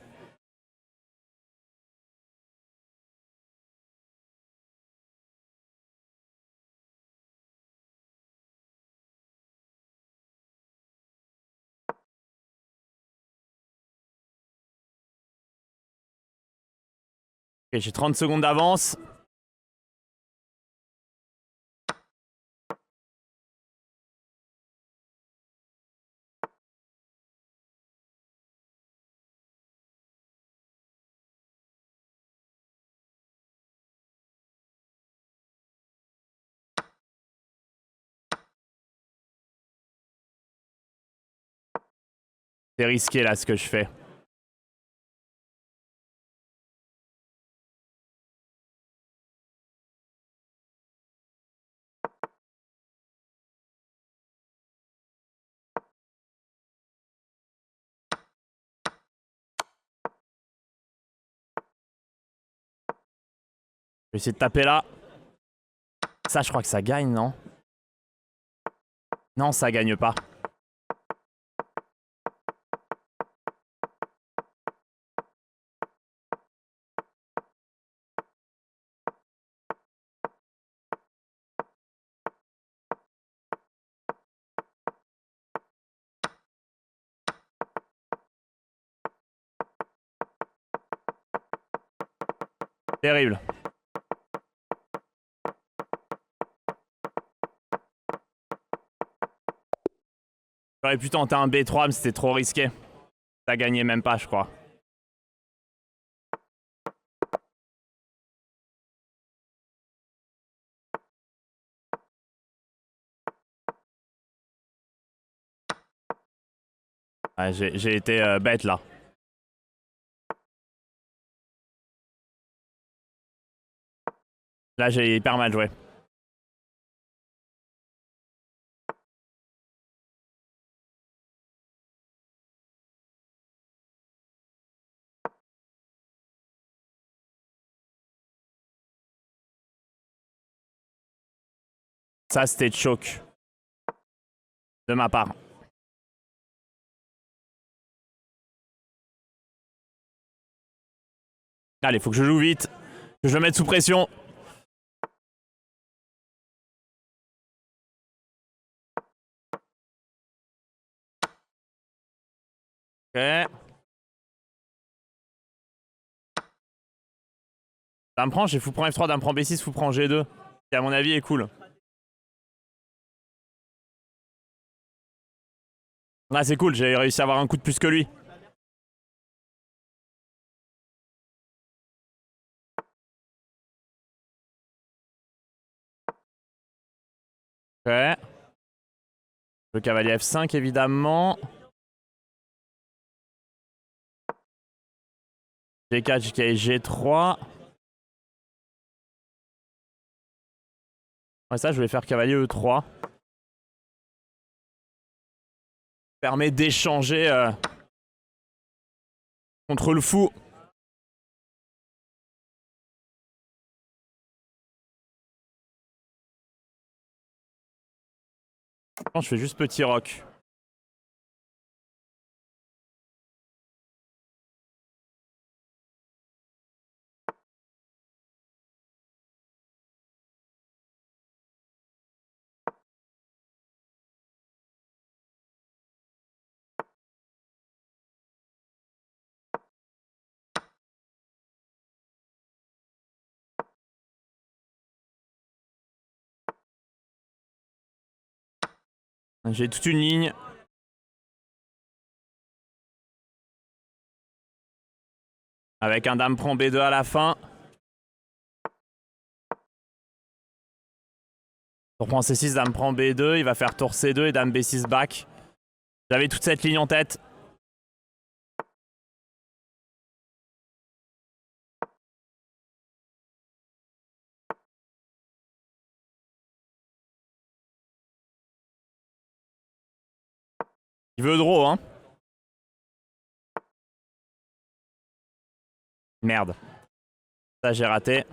[SPEAKER 1] Ok, j'ai 30 secondes d'avance. C'est risqué là ce que je fais. Je vais essayer de taper là. Ça, je crois que ça gagne, non? Non, ça gagne pas. Terrible. J'aurais pu tenter un B3, mais c'était trop risqué. Ça gagnait même pas, je crois. Ouais, j'ai été bête là. Là, j'ai hyper mal joué. Ça, c'était choke. De ma part. Allez, faut que je joue vite. Que je le mette sous pression. Ok. Dame prend, j'ai fou prend F3, dame prend B6, fou prend G2. Qui à mon avis est cool. Ah, c'est cool, j'ai réussi à avoir un coup de plus que lui. Ok. Le cavalier F5 évidemment. G4, G4, G3. Ouais, ça, je vais faire cavalier E3. Permet d'échanger contre le fou. Je fais juste petit roc. J'ai toute une ligne. Avec un dame prend B2 à la fin. Tour prend C6, dame prend B2. Il va faire tour C2 et dame B6 back. J'avais toute cette ligne en tête. Il veut draw, hein. Merde. Ça, j'ai raté.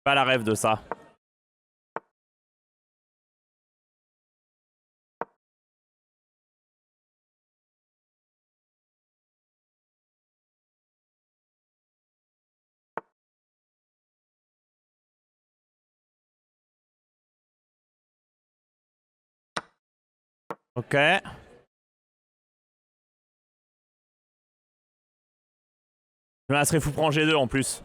[SPEAKER 1] Pas la rêve de ça. Ok. Je me serait fou prend G2 en plus.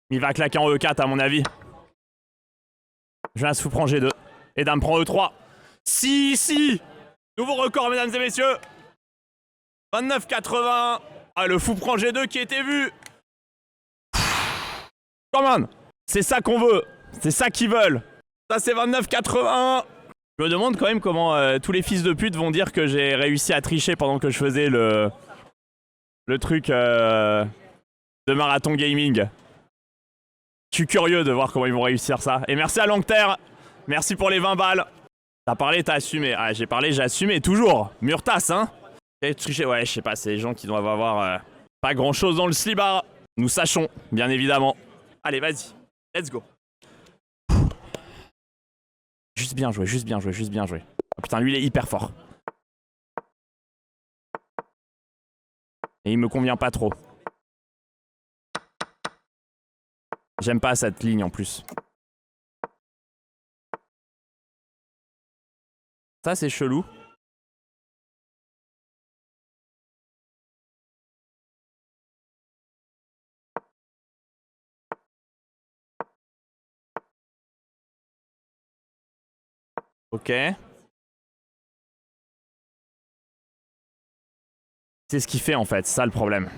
[SPEAKER 1] Il va claquer en E4 à mon avis. Je fou prend G2. Et dame prend E3. Si. Nouveau record mesdames et messieurs. 29,80. Ah, le fou prend G2 qui était vu. Come on. C'est ça qu'on veut. C'est ça qu'ils veulent. Ça c'est 29,80. Je me demande quand même comment tous les fils de pute vont dire que j'ai réussi à tricher pendant que je faisais le truc de marathon gaming. Je suis curieux de voir comment ils vont réussir ça. Et merci à Langterre. Merci pour les 20 balles. T'as parlé, t'as assumé. Ah, j'ai parlé, j'ai assumé. Toujours. Murtasse, hein. Tricher, ouais, je sais pas. C'est les gens qui doivent avoir pas grand chose dans le slibard. Nous sachons, bien évidemment. Allez, vas-y. Let's go. Juste bien joué, juste bien joué, juste bien joué. Oh, putain, lui, il est hyper fort. Et il me convient pas trop. J'aime pas cette ligne en plus. Ça, c'est chelou. Ok. C'est ce qu'il fait en fait, c'est ça le problème.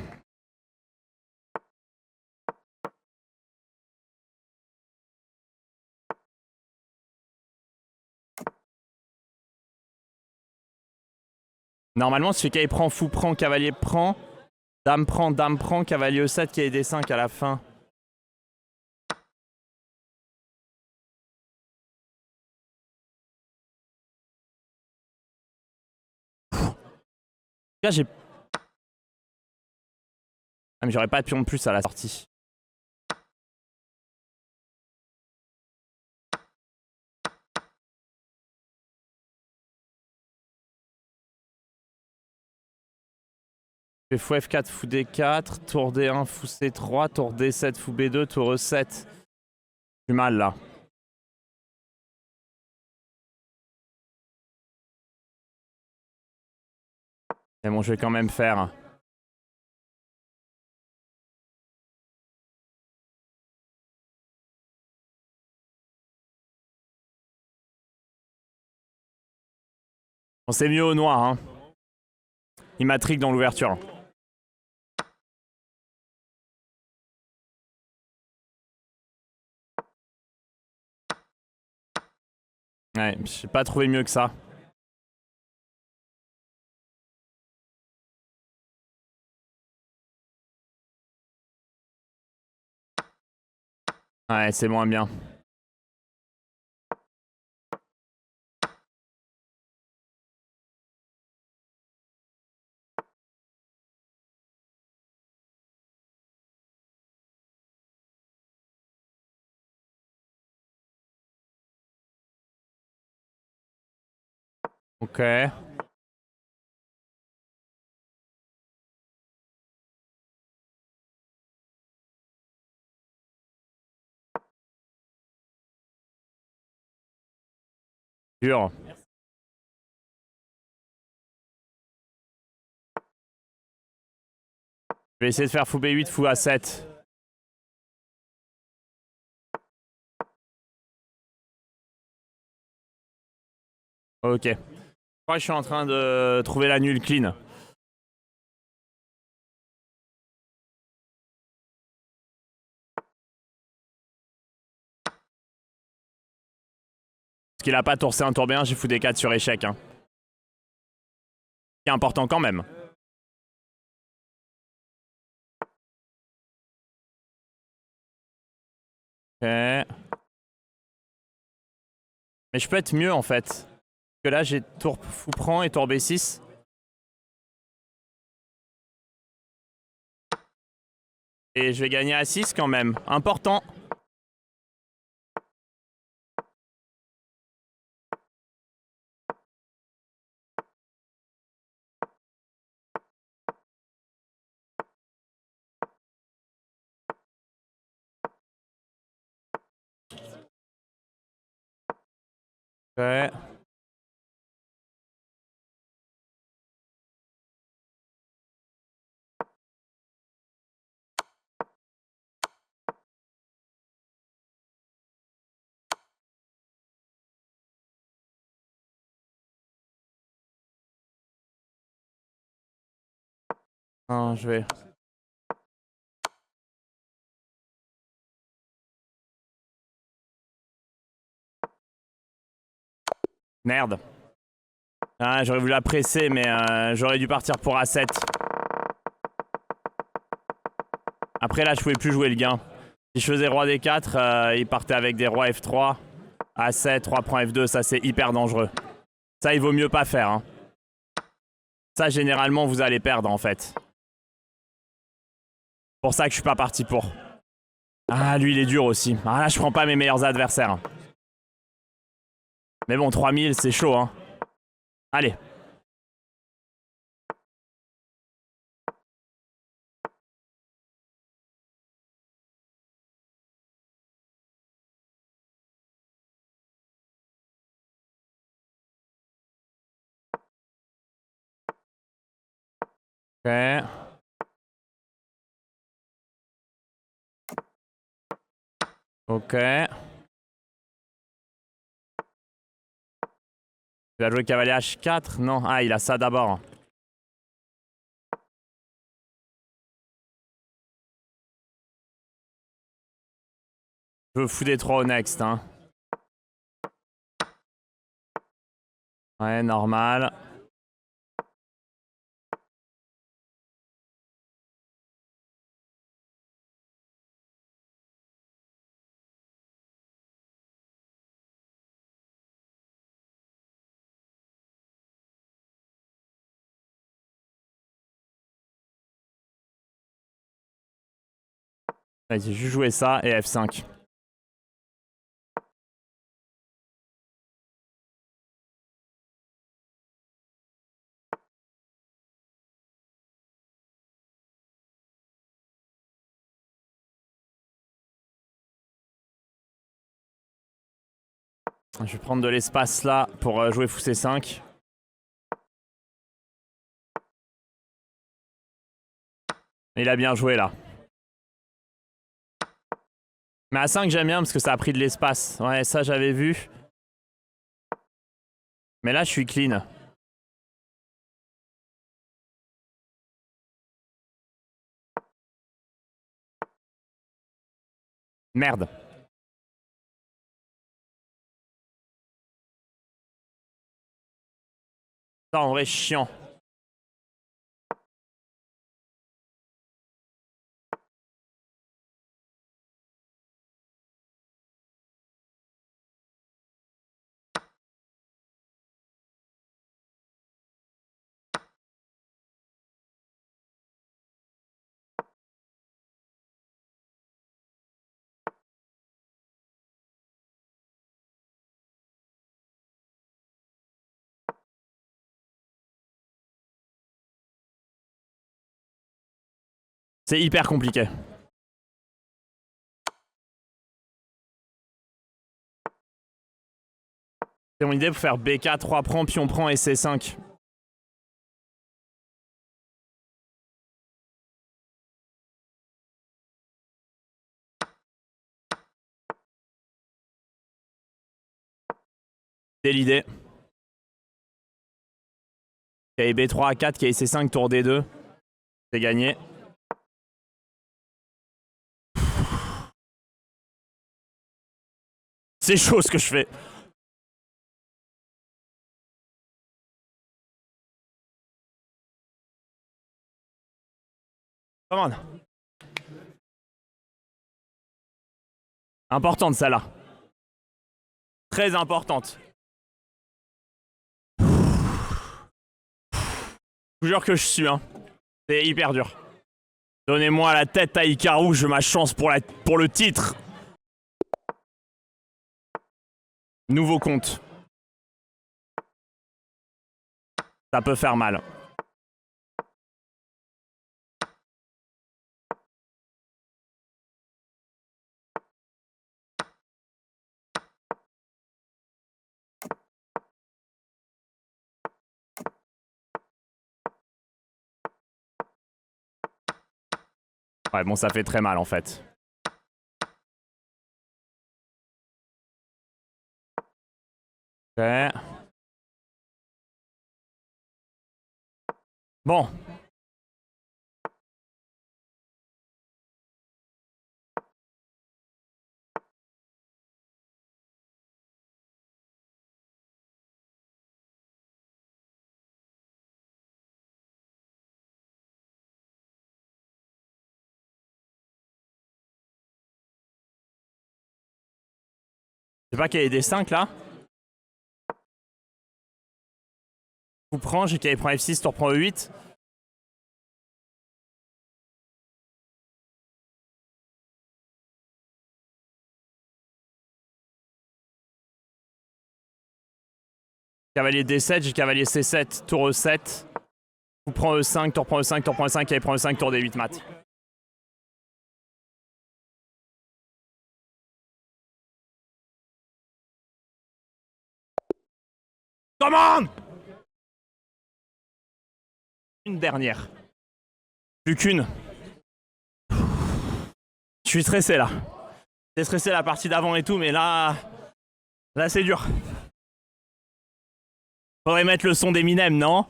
[SPEAKER 1] Normalement, si il prend, fou prend, cavalier prend, dame prend, cavalier E7 qui est D5 à la fin. Là, j'ai... Ah, mais j'aurais pas de pion de plus à la sortie. Je fais fou F4, fou D4, tour D1, fou C3, tour D7, fou B2, tour E7. J'ai mal là. Mais bon, je vais quand même faire. Bon, c'est mieux au noir, hein. Il m'intrigue dans l'ouverture. Ouais, j'ai pas trouvé mieux que ça. Ouais, c'est moins bien. Ok. Dur. Je vais essayer de faire fou B8, fou A7. Ok. Je crois que je suis en train de trouver la nulle clean. Parce qu'il a pas tour C1, tour B1, j'ai fou D4 sur échec. Hein. C'est important quand même. Ok. Mais je peux être mieux en fait. Parce que là j'ai tour fou prend et tour B6. Et je vais gagner à 6 quand même. Important. Ouais. Non, je vais. Merde. Ah, j'aurais voulu la presser, mais j'aurais dû partir pour A7. Après, là, je pouvais plus jouer le gain. Si je faisais roi D4, il partait avec des rois F3. A7, roi prend F2, ça c'est hyper dangereux. Ça, il vaut mieux pas faire. Hein. Ça, généralement, vous allez perdre en fait. C'est pour ça que je suis pas parti pour. Ah, lui, il est dur aussi. Ah, là, je prends pas mes meilleurs adversaires. Mais bon, 3000, c'est chaud, hein. Allez. Ok. Ok. Il va jouer cavalier H4? Non. Ah, il a ça d'abord. Je veux fou des 3 au next, hein. Ouais, normal. Vas-y, juste jouer ça et F5. Je vais prendre de l'espace là pour jouer fou C5. Il a bien joué là. Mais à 5 j'aime bien parce que ça a pris de l'espace. Ouais, ça j'avais vu. Mais là je suis clean. Merde. Ça en vrai chiant. C'est hyper compliqué. C'est mon idée pour faire BK, 3 prend, pion prend et C5. C'est l'idée. Qui B3 à 4, qui C5, tour D2. C'est gagné. C'est chaud ce que je fais. Come on. Importante celle-là. Très importante. Je vous jure que je suis, hein. C'est hyper dur. Donnez-moi la tête à Hikaru, je veux ma chance pour le titre. Nouveau compte. Ça peut faire mal. Ouais, bon, ça fait très mal en fait. Ok. Bon. Je sais pas qu'il y a des 5 là. Vous prend, j'ai qu'il prend F6, tu reprends E8. Cavalier D7, j'ai cavalier C7, tour E7. Vous prend E5, tu reprends E5, tu reprends E5, il prend E5, tour D8 mat. Commande! Une dernière. Plus qu'une. Je suis stressé là. J'ai stressé la partie d'avant et tout, mais là c'est dur. Faudrait mettre le son d'Eminem, non?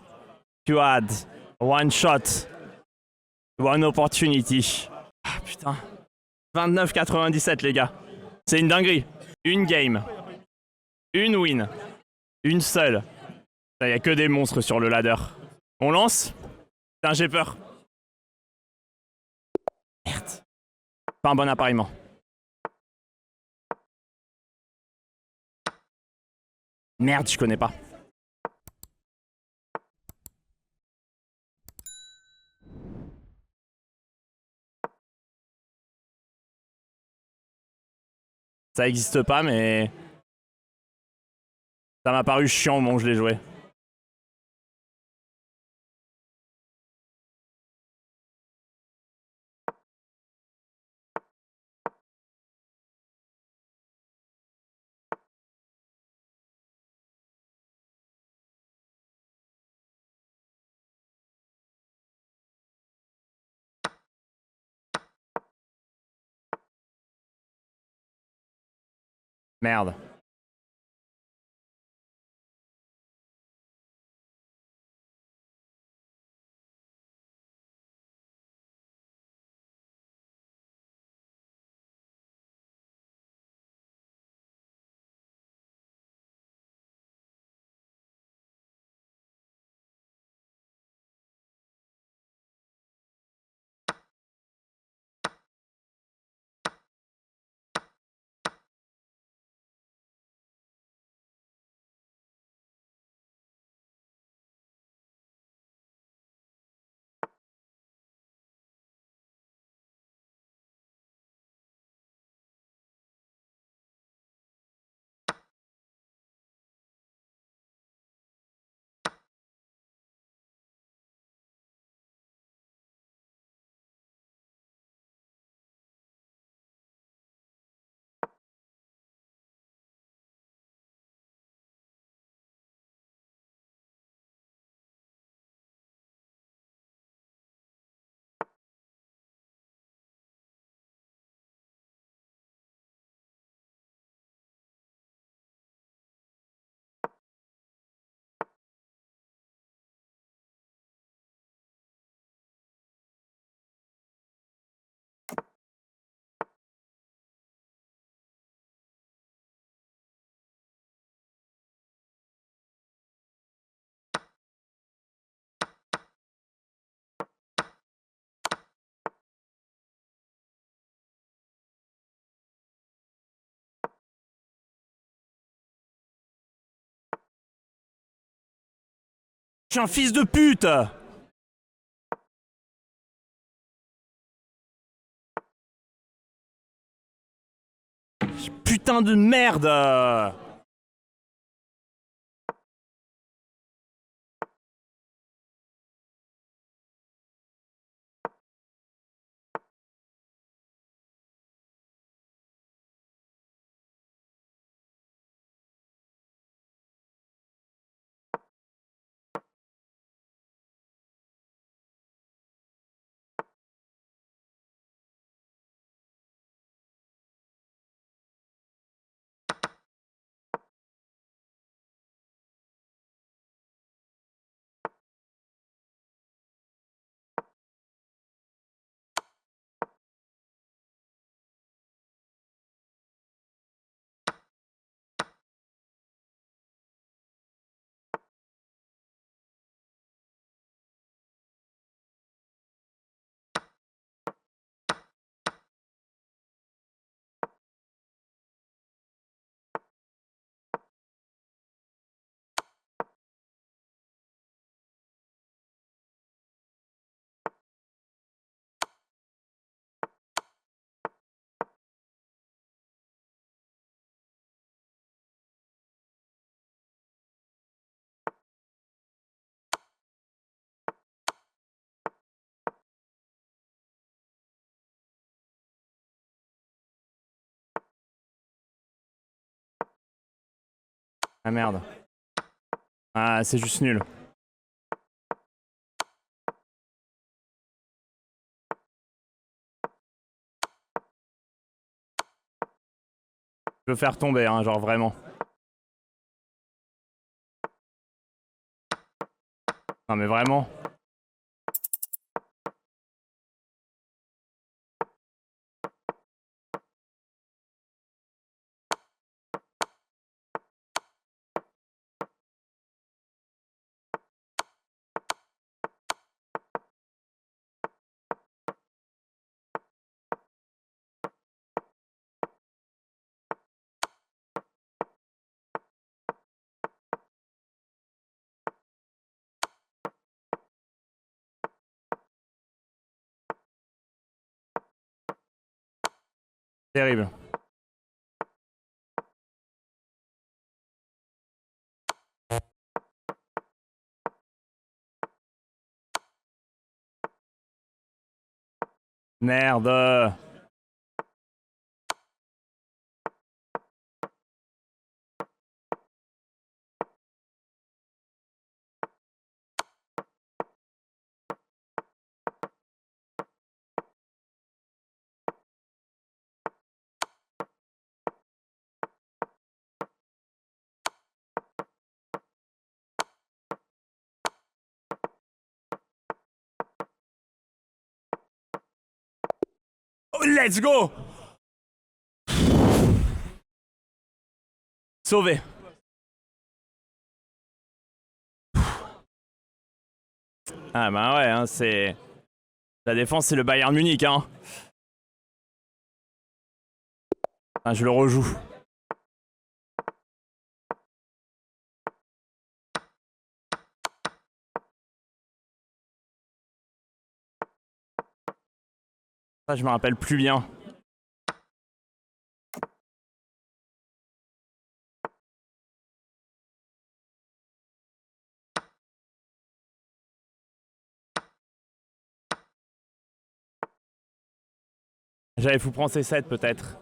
[SPEAKER 1] You had one shot, one opportunity. Ah putain. 29,97 les gars. C'est une dinguerie. Une game. Une win. Une seule. Il y a que des monstres sur le ladder. On lance? Putain, j'ai peur. Merde. Pas un bon appareillement. Merde, je connais pas. Ça existe pas, mais ça m'a paru chiant au moment où je l'ai joué. Merde. Je suis un fils de pute! Putain de merde! Ah merde. Ah, c'est juste nul. Je veux faire tomber, hein, genre vraiment. Non mais vraiment. Terrible. Merde. Oh, let's go. Sauvé. Ah bah ouais, hein, c'est... La défense, c'est le Bayern Munich, hein. Ah, je le rejoue. Ça, je me rappelle plus bien. J'avais fou prendre C7 peut-être.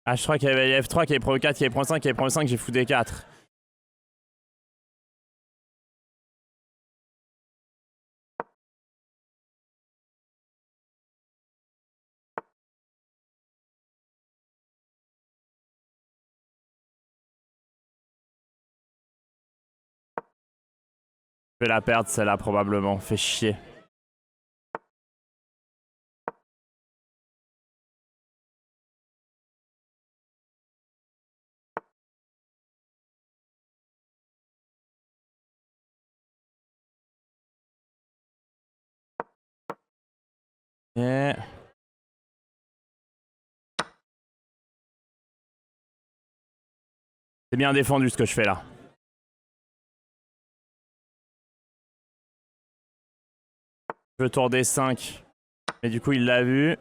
[SPEAKER 1] Ah, je crois qu'il y avait F3, qu'il y avait Pro 4, qu'il y avait Pro 5, qu'il y avait Pro 5, j'ai fou D4. Je vais la perdre celle-là probablement, fait chier. Et... C'est bien défendu ce que je fais là. Je veux tour D5. Mais du coup, il l'a vu.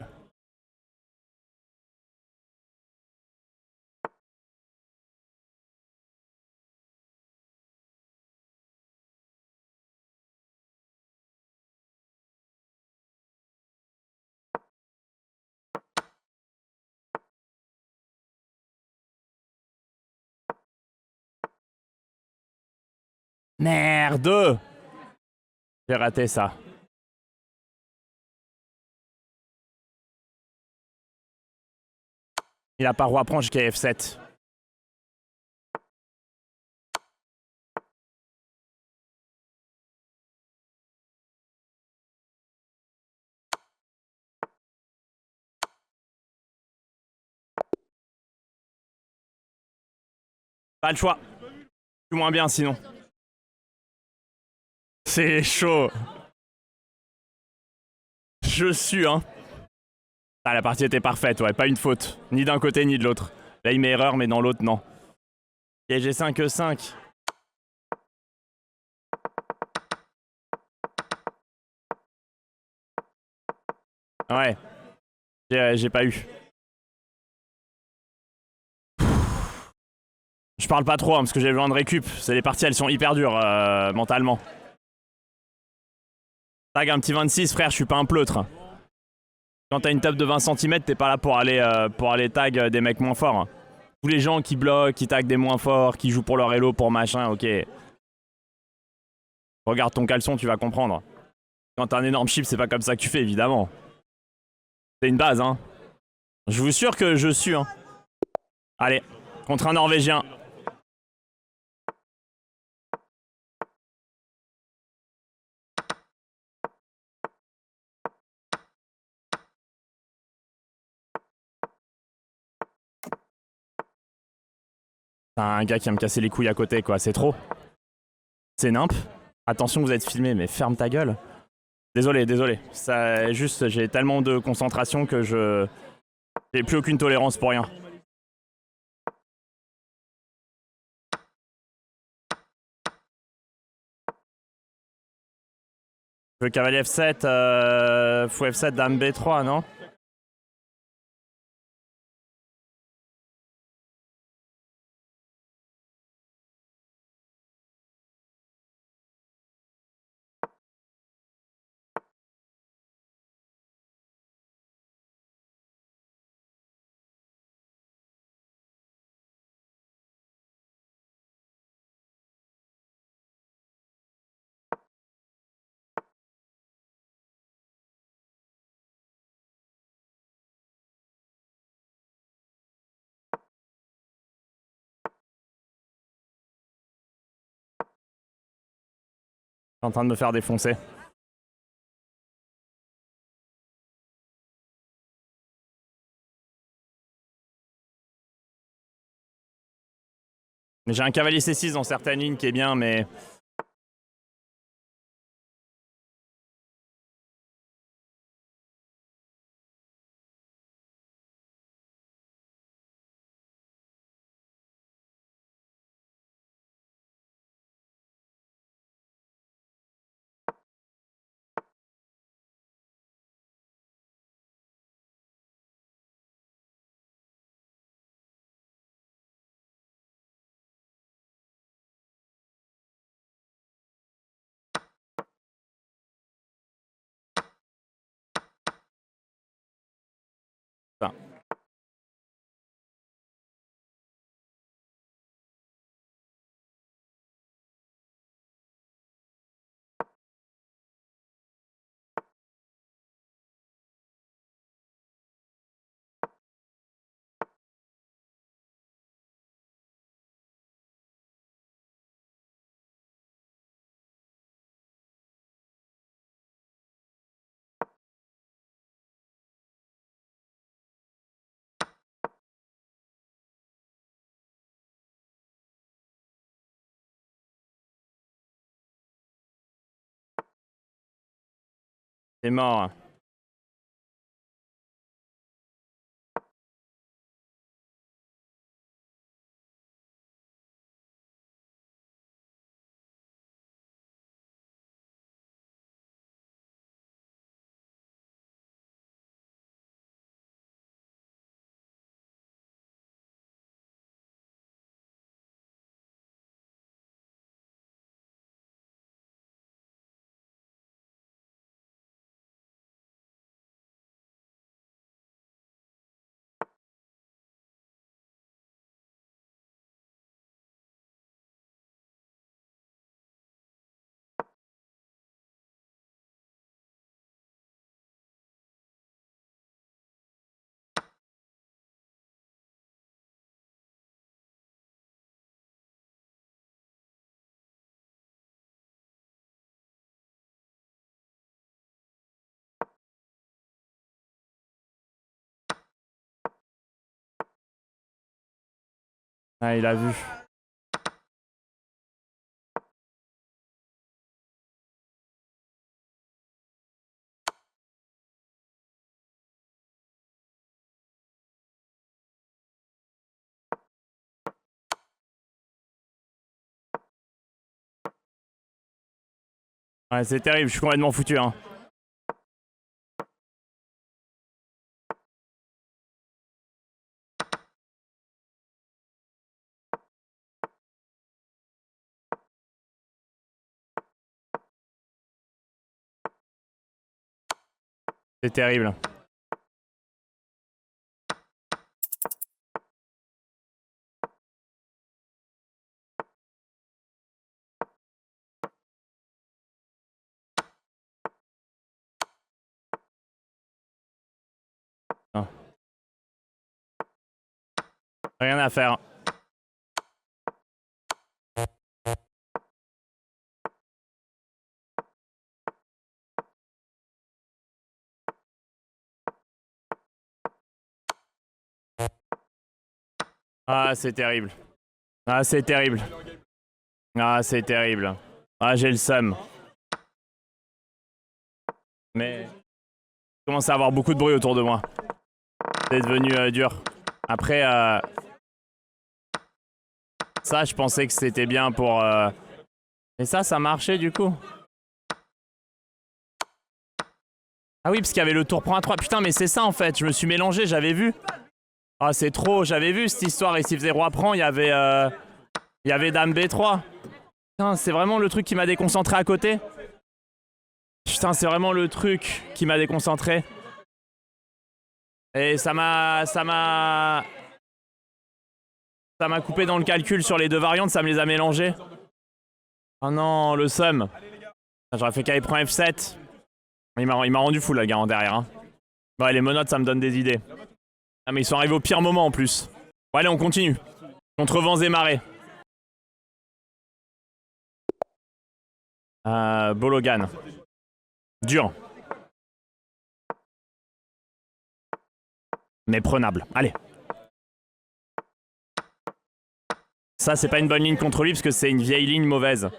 [SPEAKER 1] Merde! J'ai raté ça. Il a pas roi prend jusqu'à F7. Pas le choix. Plus moins bien sinon. C'est chaud. Je suis, hein. Ah, la partie était parfaite, ouais, pas une faute. Ni d'un côté ni de l'autre. Là, il met erreur, mais dans l'autre, non. Et G5, E5. Ouais, j'ai pas eu. Je parle pas trop hein, parce que j'ai besoin de récup. C'est les parties, elles sont hyper dures mentalement. Tag un petit 26, frère, je suis pas un pleutre. Quand t'as une table de 20 cm, t'es pas là pour aller tag des mecs moins forts. Tous les gens qui bloquent, qui tag des moins forts, qui jouent pour leur elo, pour machin, ok. Regarde ton caleçon, tu vas comprendre. Quand t'as un énorme chip, c'est pas comme ça que tu fais, évidemment. C'est une base, hein. Je vous assure que je suis, hein. Allez, contre un Norvégien. T'as un gars qui va me casser les couilles à côté, quoi. C'est trop. C'est nimp. Attention, vous êtes filmé, mais ferme ta gueule. Désolé, désolé. Ça, juste, j'ai tellement de concentration que j'ai plus aucune tolérance pour rien. Le cavalier F7, fou F7, dame B3, non? Je suis en train de me faire défoncer. J'ai un cavalier C6 dans certaines lignes qui est bien, mais... Enfin, c'est mort. Ah, il a vu. Ouais, c'est terrible, je suis complètement foutu, hein. C'est terrible. Non. Rien à faire. Ah, c'est terrible. Ah, c'est terrible. Ah, c'est terrible. Ah, j'ai le seum. Mais je commence à avoir beaucoup de bruit autour de moi. C'est devenu dur. Après, ça, je pensais que c'était bien pour... Et ça marchait du coup. Ah oui, parce qu'il y avait le tour prend à 3. Putain, mais c'est ça en fait. Je me suis mélangé, j'avais vu. Ah, c'est trop. J'avais vu cette histoire. Et s'il faisait roi prend, il y avait dame B3. Putain, c'est vraiment le truc qui m'a déconcentré à côté. Putain, c'est vraiment le truc qui m'a déconcentré. Et ça m'a coupé dans le calcul sur les deux variantes, ça me les a mélangées. Oh non, le seum. J'aurais fait qu'il prend F7. Il m'a rendu fou là, le gars en derrière. Hein. Ouais, les menottes, ça me donne des idées. Ah, mais ils sont arrivés au pire moment en plus. Bon, allez, on continue. Contre vents et marées. Bologan. Dur. Mais prenable. Allez. Ça, c'est pas une bonne ligne contre lui parce que c'est une vieille ligne mauvaise.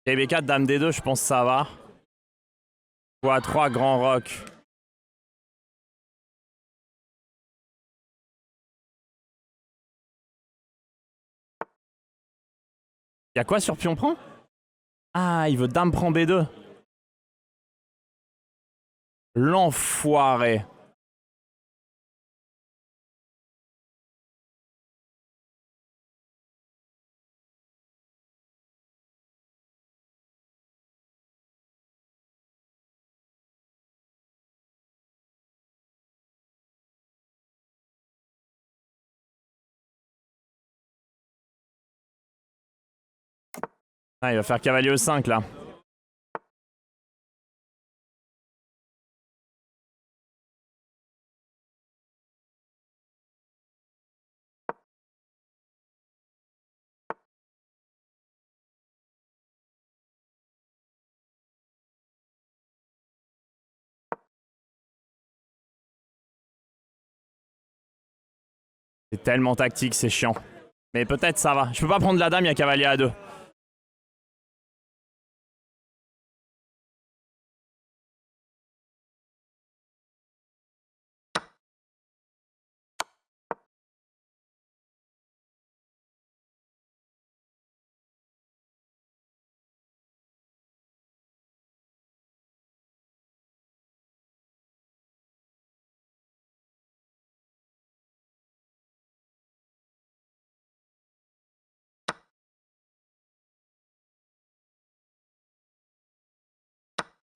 [SPEAKER 1] Et B4, dame D2, je pense que ça va. Ou à 3, grand rock. Y'a quoi sur pion prend? Ah, il veut dame prend B2. L'enfoiré. Ah, il va faire cavalier E5 là. C'est tellement tactique, c'est chiant. Mais peut-être ça va. Je peux pas prendre la dame, il y a cavalier A2.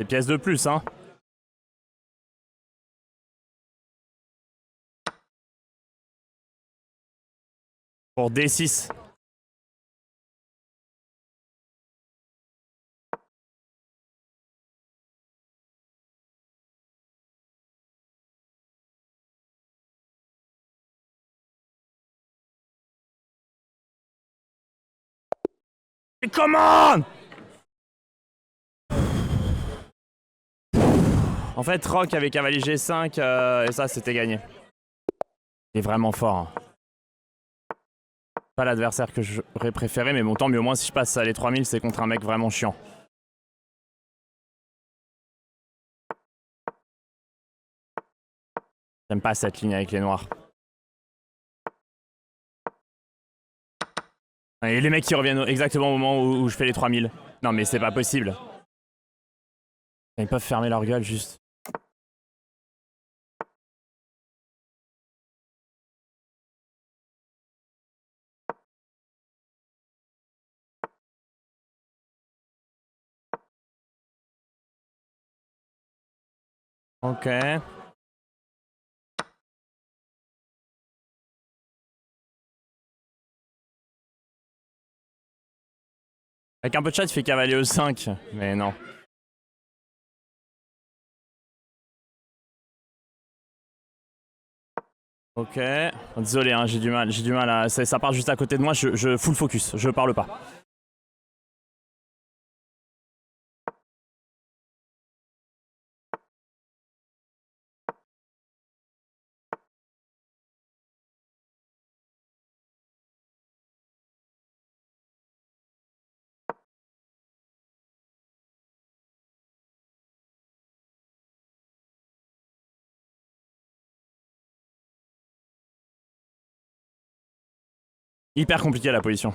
[SPEAKER 1] Des pièces de plus, hein. Pour D6. Mais comment? En fait, Rock avec cavalier G5, et ça, c'était gagné. Il est vraiment fort. Hein. Pas l'adversaire que j'aurais préféré, mais bon, tant mieux. Au moins, si je passe à les 3000, c'est contre un mec vraiment chiant. J'aime pas cette ligne avec les noirs. Et les mecs qui reviennent exactement au moment où je fais les 3000. Non, mais c'est pas possible. Ils peuvent fermer leur gueule juste. Ok. Avec un peu de chat, il fait cavalier E5, mais non. Ok. Désolé, hein, j'ai du mal à... Ça part juste à côté de moi, je full focus, je parle pas. Hyper compliqué la position.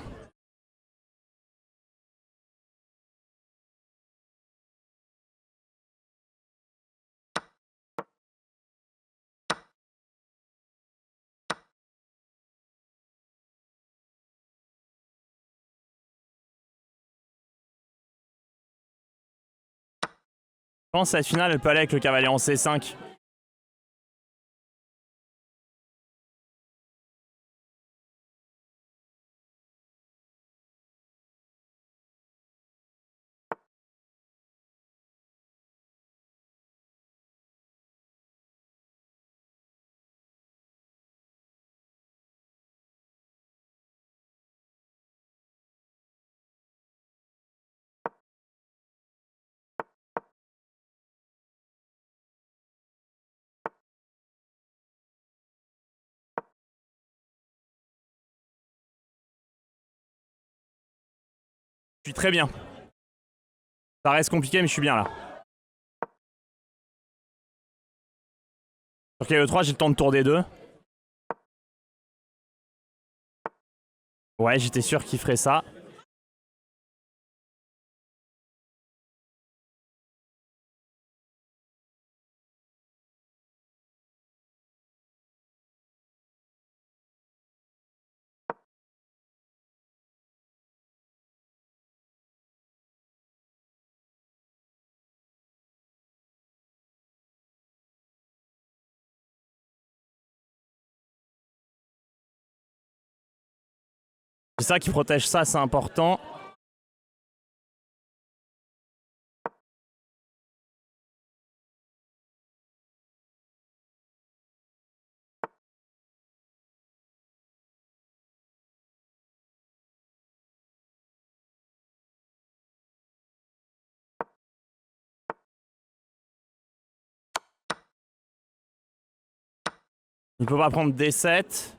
[SPEAKER 1] Je pense que cette finale, elle peut aller avec le cavalier en C5. Je suis très bien. Ça reste compliqué, mais je suis bien là. Sur KE3, j'ai le temps de tour des deux. Ouais, j'étais sûr qu'il ferait ça. C'est ça qui protège ça, c'est important. Il peut pas prendre D7.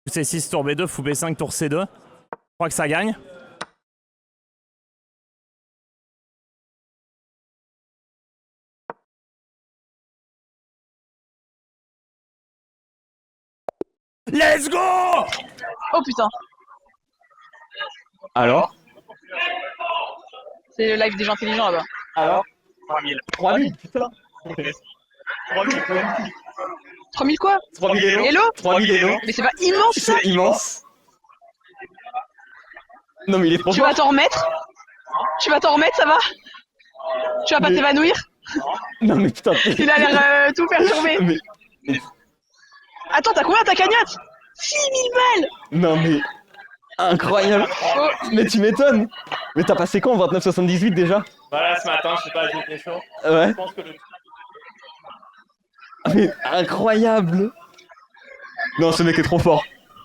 [SPEAKER 1] C6, tour B2, fou B5, tour C2. Je crois que ça gagne. Let's go!
[SPEAKER 2] Oh putain.
[SPEAKER 3] Alors?
[SPEAKER 2] C'est le live des gens intelligents là-bas.
[SPEAKER 3] Alors? 3000. 3000, putain. 3000,
[SPEAKER 2] 3000 quoi?
[SPEAKER 3] 3000 Hello?
[SPEAKER 2] Hello?
[SPEAKER 3] 3000 Hello?
[SPEAKER 2] Mais c'est pas immense ça?
[SPEAKER 3] C'est immense. Non mais il est trop
[SPEAKER 2] Tu
[SPEAKER 3] fort.
[SPEAKER 2] vas t'en remettre? Tu vas t'en remettre, ça va? Tu vas pas
[SPEAKER 3] Mais-
[SPEAKER 2] t'évanouir?
[SPEAKER 3] Non mais putain.
[SPEAKER 2] Il a l'air tout perturbé.
[SPEAKER 3] Mais...
[SPEAKER 2] Attends, t'as combien ta cagnotte? 6000 balles!
[SPEAKER 3] Non mais... Incroyable.
[SPEAKER 2] Oh,
[SPEAKER 3] Mais tu m'étonnes. Mais t'as passé quand 29,78 déjà?
[SPEAKER 1] Voilà, ce matin, je sais pas, j'étais chaud.
[SPEAKER 3] Ouais.
[SPEAKER 1] Je pense que le...
[SPEAKER 3] Mais incroyable. Non, ce mec est trop fort.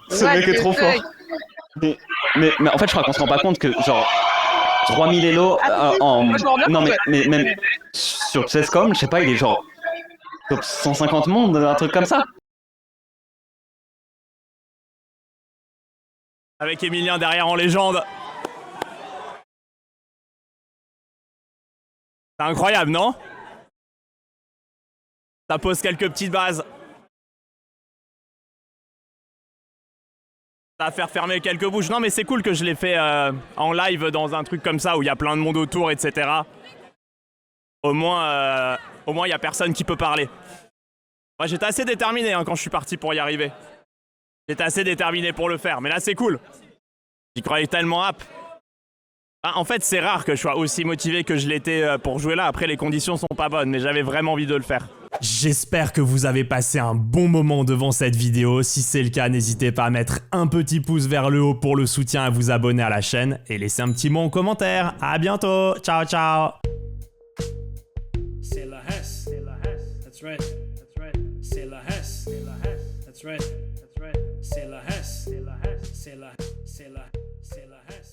[SPEAKER 3] Ce
[SPEAKER 2] ouais,
[SPEAKER 3] mec est trop fort.
[SPEAKER 2] c'est-
[SPEAKER 3] Mais en fait, je crois qu'on se rend pas compte que, genre, 3000 Elo en.
[SPEAKER 2] Moi, je m'en reviens
[SPEAKER 3] Non,
[SPEAKER 2] pour
[SPEAKER 3] mais même sur Chesscom, je sais pas, il est genre top 150 mondes, un truc comme ça.
[SPEAKER 1] Avec Emilien derrière en légende. C'est incroyable, non? Ça pose quelques petites bases. Ça va faire fermer quelques bouches. Non mais c'est cool que je l'ai fait en live dans un truc comme ça où il y a plein de monde autour, etc. Au moins, il y a personne qui peut parler. Moi j'étais assez déterminé quand je suis parti pour y arriver. J'étais assez déterminé pour le faire, mais là c'est cool. J'y croyais tellement ap. En fait c'est rare que je sois aussi motivé que je l'étais pour jouer là. Après les conditions sont pas bonnes, mais j'avais vraiment envie de le faire. J'espère que vous avez passé un bon moment devant cette vidéo. Si c'est le cas, n'hésitez pas à mettre un petit pouce vers le haut pour le soutien, à vous abonner à la chaîne et laisser un petit mot en commentaire. À bientôt, ciao ciao.
[SPEAKER 4] C'est la Hesse, c'est la Hesse, that's right, that's right. C'est la Hesse, c'est la Hesse, that's right, that's right. C'est la Hesse, c'est la Hesse, c'est la Hesse.